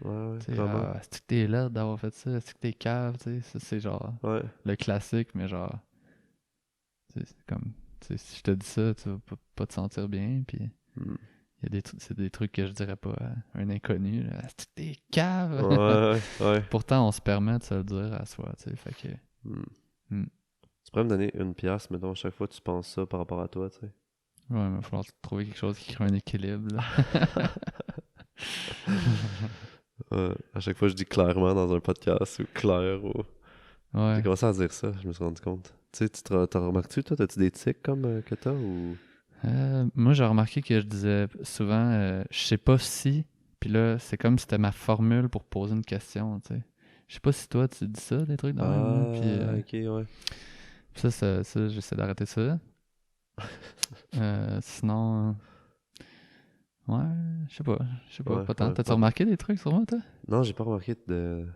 Ouais, Tu sais, vraiment. est-ce que t'es laid d'avoir fait ça? Est-ce que t'es cave? Tu sais, ça, c'est genre Ouais. le classique, mais genre, tu sais, c'est comme, tu sais, si je te dis ça, tu vas pas te sentir bien, puis Mm. il y a c'est des trucs que je dirais pas à un inconnu, là. Est-ce que t'es cave? Ouais. Pourtant, on se permet de se le dire à soi, tu sais, fait que, Mm. hmm. Tu pourrais me donner 1 pièce, mettons, à chaque fois que tu penses ça par rapport à toi, tu sais. Ouais, il va falloir trouver quelque chose qui crée un équilibre, là. À chaque fois, je dis clairement dans un podcast ou clair ou. J'ai Ouais. commencé à dire ça, je me suis rendu compte. Tu sais, t'as remarqué, toi, t'as-tu des tics comme que t'as ou. Moi, j'ai remarqué que je disais souvent, je sais pas si, puis là, c'est comme si c'était ma formule pour poser une question, tu sais. Je sais pas si toi, tu dis ça, des trucs de même, là, puis Ah, ok, ouais. ça, j'essaie d'arrêter ça. Sinon, ouais, je sais Ouais, pas tant. ouais. T'as-tu remarqué des trucs sur moi, toi? Non, j'ai pas remarqué de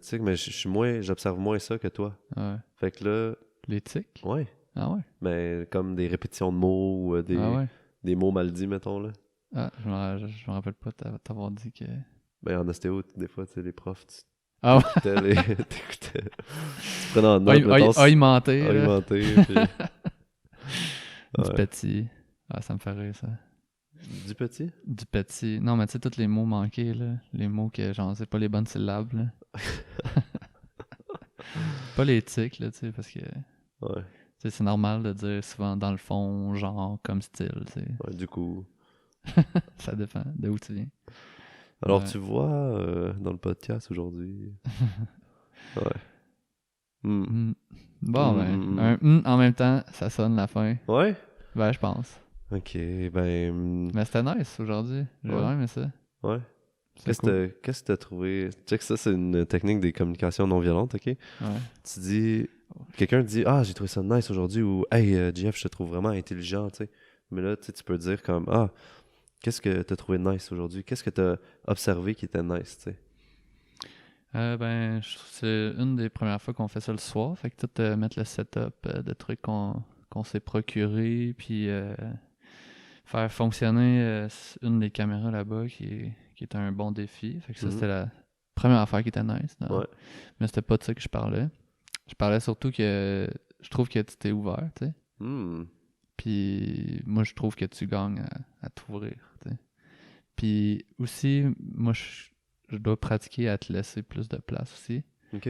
tics, mais je suis moins. J'observe moins ça que toi. Ouais. Fait que là, Les tics? ouais. Ah ouais? Mais comme des répétitions de mots ou Ah ouais? des mots mal dits, mettons, là. Ah, je me rappelle pas t'avoir dit que... Ben, en ostéo, des fois, tu sais, les profs, Ah ouais? t'écoutais les. T'écoutais. Tu prenais en note, mettons, Augmenté, là. augmenté, puis. Du Ouais. petit. Ah, ça me fait rire, ça. Du petit? Du petit. Non, mais tu sais, tous les mots manqués, là. Les mots que, genre, c'est pas les bonnes syllabes, là. Pas les tics, là, tu sais, parce que, tu Ouais. sais, c'est normal de dire souvent dans le fond, genre, comme style, tu sais. Ouais, du coup. Ça dépend de où tu viens. Alors, Ouais. tu vois, dans le podcast aujourd'hui. Ouais. Hmm. Hmm. Bon, Hmm, ben, hmm, hmm. un en même temps, ça sonne la fin. Ouais? Ben, je pense. Ok, ben. Mais c'était nice aujourd'hui. J'ai Ouais. vraiment aimé ça. Ouais. C'est cool. Qu'est-ce que t'as trouvé? Check ça, c'est une technique des communications non violentes, ok? Ouais. Tu dis. Quelqu'un dit, ah, j'ai trouvé ça nice aujourd'hui, ou hey, Jeff, je te trouve vraiment intelligent, tu sais. Mais là, tu sais, tu peux dire comme, ah, qu'est-ce que t'as trouvé nice aujourd'hui? Qu'est-ce que t'as observé qui était nice, tu sais? Ben, c'est une des premières fois qu'on fait ça le soir. Fait que tout mettre le setup de trucs qu'on s'est procuré, puis faire fonctionner une des caméras là-bas qui était un bon défi. Fait que ça, Mhm. c'était la première affaire qui était nice. Ouais. Mais c'était pas de ça que je parlais. Je parlais surtout que je trouve que tu t'es ouvert, tu sais. Hmm. Puis moi, je trouve que tu gagnes à t'ouvrir, tu sais. Puis aussi, moi, je dois pratiquer à te laisser plus de place aussi. OK.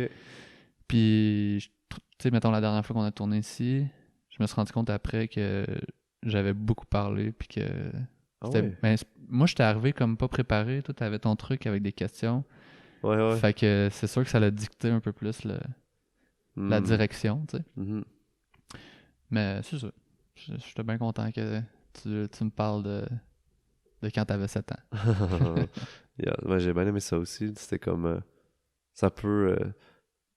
Puis, tu sais, mettons, la dernière fois qu'on a tourné ici, je me suis rendu compte après que j'avais beaucoup parlé, puis que Ah ouais? moi, j'étais arrivé comme pas préparé. Toi, t'avais ton truc avec des questions. Ouais, ouais. Fait que c'est sûr que ça l'a dicté un peu plus la Hmm. direction, tu sais. Mhm. Mais c'est ça. J'étais bien content que tu me parles de quand t'avais 7 ans. Yeah. Ouais, j'ai bien aimé ça aussi. C'était comme... ça peut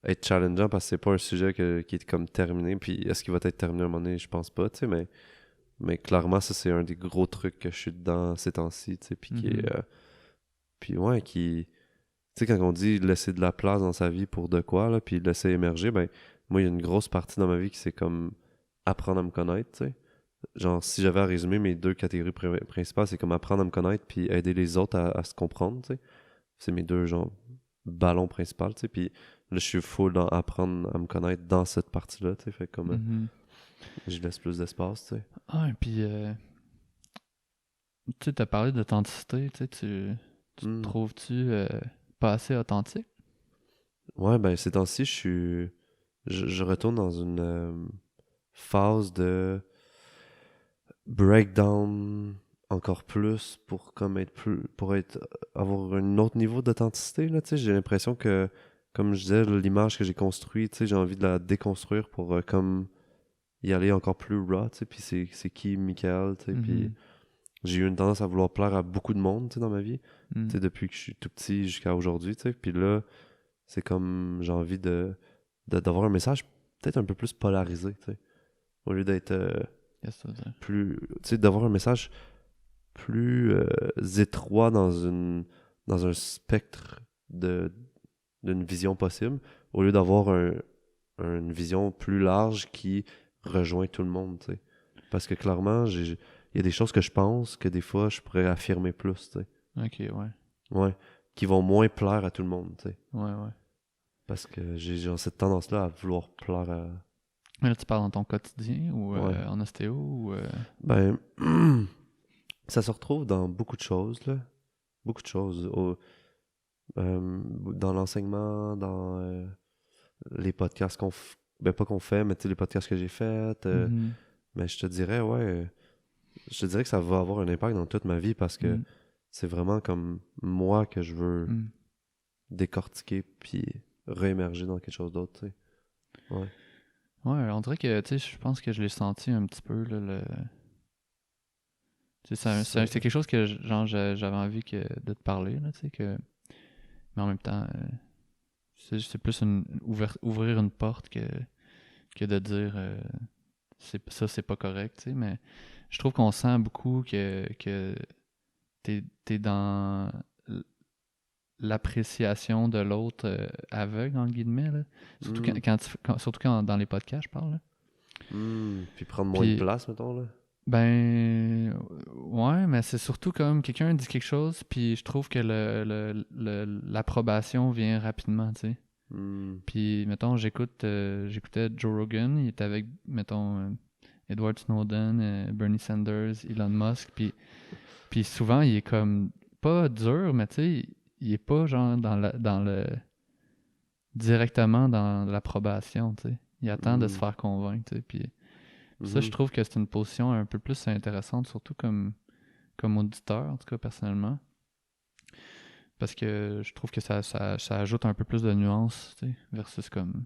être challengeant parce que c'est pas un sujet qui est comme terminé. Puis est-ce qu'il va être terminé à un moment donné? Je pense pas, tu sais, mais clairement, ça, c'est un des gros trucs que je suis dedans ces temps-ci, tu sais, puis qui est... Mhm. puis ouais, qui... Tu sais, quand on dit laisser de la place dans sa vie pour de quoi, là, puis laisser émerger, ben, moi, il y a une grosse partie dans ma vie qui c'est comme apprendre à me connaître, tu sais. Genre, si j'avais à résumer mes deux catégories principales, c'est comme apprendre à me connaître puis aider les autres à se comprendre, tu sais. C'est mes deux, genre, ballons principaux, tu sais. Puis là, je suis full dans apprendre à me connaître dans cette partie-là, tu sais. Fait comme, Mhm. je laisse plus d'espace, tu sais. Ah, et puis, tu sais, t'as parlé d'authenticité, tu sais, tu te Hmm. trouves-tu pas assez authentique? Ouais, ben, ces temps-ci, je retourne dans une phase de breakdown encore plus pour comme être plus pour être avoir un autre niveau d'authenticité là, tu sais, j'ai l'impression que comme je disais là, l'image que j'ai construite, tu sais, j'ai envie de la déconstruire pour comme y aller encore plus raw, tu sais, puis c'est qui Michael, tu sais, puis Mhm. j'ai eu une tendance à vouloir plaire à beaucoup de monde, tu sais, dans ma vie, tu Mhm. sais, depuis que je suis tout petit jusqu'à aujourd'hui, tu sais, puis là c'est comme j'ai envie d'avoir un message peut-être un peu plus polarisé, tu sais, au lieu d'être Qu'est-ce que ça veut dire? plus, tu sais, d'avoir un message plus étroit dans un spectre d'une vision possible, au lieu d'avoir une vision plus large qui rejoint tout le monde, tu sais. Parce que clairement, il y a des choses que je pense que des fois, je pourrais affirmer plus, tu sais. Ok, ouais. Ouais. Qui vont moins plaire à tout le monde, tu sais. Ouais, ouais. Parce que j'ai genre cette tendance-là à vouloir plaire à... Mais là, tu parles dans ton quotidien ou Ouais. en ostéo ou... Ben, ça se retrouve dans beaucoup de choses, là. Beaucoup de choses. Dans l'enseignement, dans les podcasts ben pas qu'on fait, mais tu sais, les podcasts que j'ai faits, Mhm. mais je te dirais, ouais, je te dirais que ça va avoir un impact dans toute ma vie parce que Mhm. c'est vraiment comme moi que je veux Mhm. décortiquer puis réémerger dans quelque chose d'autre, tu sais. Ouais. Ouais, on dirait que, tu sais, je pense que je l'ai senti un petit peu, là, tu sais, c'est quelque chose que, genre, j'avais envie de te parler, là, tu sais, que... Mais en même temps, c'est plus ouvrir une porte que de dire ça, c'est pas correct, tu sais, mais je trouve qu'on sent beaucoup que t'es dans l'appréciation de l'autre aveugle, en guillemets, là. Surtout Hmm. surtout quand dans les podcasts, je parle, là. Puis prendre moins de Puis, place, mettons, là. ouais, mais c'est surtout comme quelqu'un dit quelque chose, puis je trouve que l'approbation vient rapidement, tu sais. Hmm. Puis, mettons, j'écoutais Joe Rogan, il était avec, mettons, Edward Snowden, Bernie Sanders, Elon Musk, puis souvent, il est comme, pas dur, mais tu sais, il est pas genre directement dans l'approbation, tu sais. Il attend de se Hmm. faire convaincre, tu sais. Puis ça, je Mhm. trouve que c'est une position un peu plus intéressante, surtout comme auditeur, en tout cas, personnellement. Parce que je trouve que ça ajoute un peu plus de nuances, tu sais, versus comme,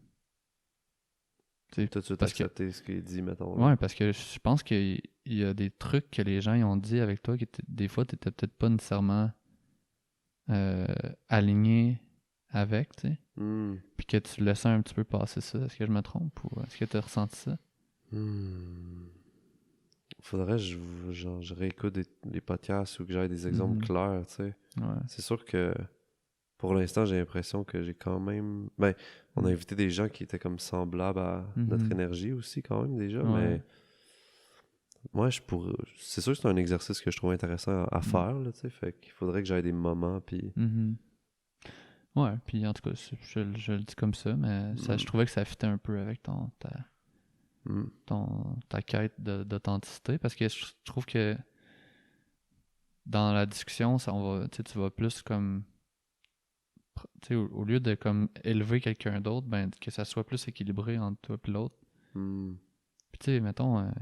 tu sais, Tout de suite parce que, accepter ce qu'il dit, mettons, là. ouais, parce que je pense qu'il y a des trucs que les gens ils ont dit avec toi des fois, t'étais peut-être pas nécessairement euh, aligné avec, tu sais. Hmm. Puis que tu laissais un petit peu passer ça. Est-ce que je me trompe ou est-ce que tu as ressenti ça? Hmm. Faudrait que genre, je réécoute des podcasts ou que j'aille des exemples Mhm. clairs, tu sais. Ouais. C'est sûr que pour l'instant, j'ai l'impression que j'ai quand même... Ben, on a Mhm. invité des gens qui étaient comme semblables à notre Mhm. énergie aussi, quand même, déjà, Ouais. mais Ouais, c'est sûr que c'est un exercice que je trouve intéressant à faire, là, tu sais. Fait qu'il faudrait que j'aille des moments, puis... Mhm. Ouais, puis en tout cas, je le dis comme ça, mais je trouvais que ça fitait un peu avec ta quête d'authenticité, parce que je trouve que dans la discussion, tu vas plus comme... Tu sais, au lieu de comme élever quelqu'un d'autre, ben que ça soit plus équilibré entre toi et l'autre. Puis tu sais, mettons... moi,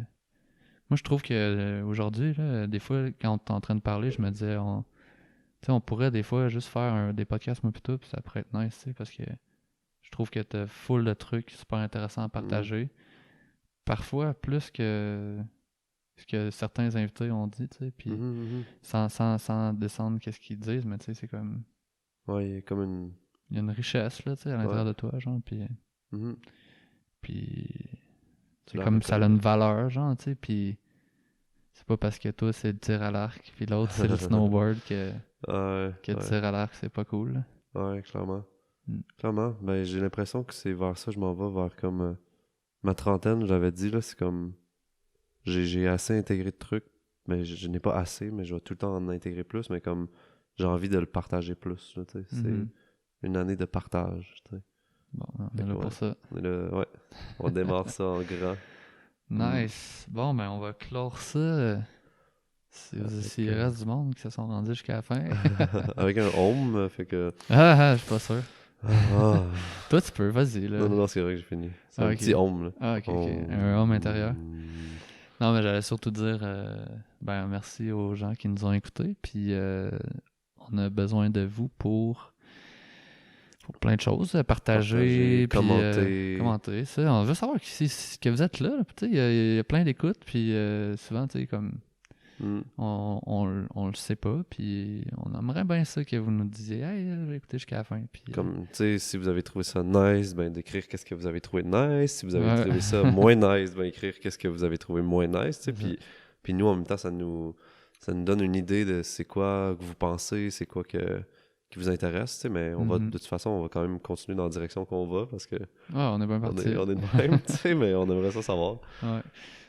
je trouve que aujourd'hui, là, des fois, quand on est en train de parler, je me disais... Tu sais, on pourrait des fois juste faire des podcasts, moi, puis ça pourrait être nice, tu sais, parce que je trouve que t'as full de trucs super intéressants à partager. Parfois, plus que ce que certains invités ont dit, tu sais, puis sans descendre qu'est-ce qu'ils disent, mais tu sais, c'est comme... Ouais, il y a comme une... Il y a une richesse, là, tu sais, à l'intérieur de toi, genre, puis... C'est comme ça a une valeur, genre, tu sais, puis... C'est pas parce que toi, c'est le tir à l'arc, puis l'autre, c'est le snowboard que le tir à l'arc, c'est pas cool, là. Ouais, clairement. Clairement. Ben, j'ai l'impression que c'est vers ça, je m'en vais vers comme... ma trentaine, j'avais dit, là, c'est comme... J'ai assez intégré de trucs, mais je n'ai pas assez, mais je vais tout le temps en intégrer plus, mais comme j'ai envie de le partager plus, là, tu sais. C'est une année de partage, tu sais. Bon, on est là pour ça. On est là, ouais. On démarre ça en grand. Nice. Bon, ben, on va clore ça. S'il reste du monde qui se sont rendus jusqu'à la fin. Avec un home, fait que... je suis pas sûr. Toi, tu peux, vas-y, là. Non, c'est vrai que j'ai fini. C'est un petit home, là. Ah, ok. Un home intérieur. Non, mais j'allais surtout dire, ben, merci aux gens qui nous ont écoutés, puis on a besoin de vous pour plein de choses, partager puis, commenter, ça. On veut savoir que vous êtes là, il y a plein d'écoutes, puis souvent, tu sais, comme on le sait pas, puis on aimerait bien ça que vous nous disiez « Hey, j'ai écouté jusqu'à la fin. » Comme, tu sais, si vous avez trouvé ça nice, ben d'écrire qu'est-ce que vous avez trouvé nice. Si vous avez trouvé ça moins nice, ben écrire qu'est-ce que vous avez trouvé moins nice, tu sais. Puis nous, en même temps, ça nous donne une idée de c'est quoi que vous pensez, c'est quoi qui vous intéresse, tu sais, mais on va, de toute façon, on va quand même continuer dans la direction qu'on va, parce que on est bien parti. On est de même, tu sais, mais on aimerait ça savoir. Ouais.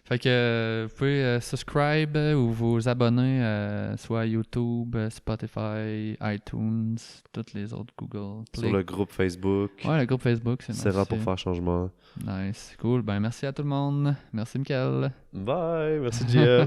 Fait que vous pouvez subscribe ou vous abonner soit à YouTube, Spotify, iTunes, toutes les autres Google Play. Sur le groupe Facebook. Ouais, le groupe Facebook, c'est nice. C'est rare pour faire changement. Nice, cool. Ben merci à tout le monde. Merci Mickaël. Bye, merci JF.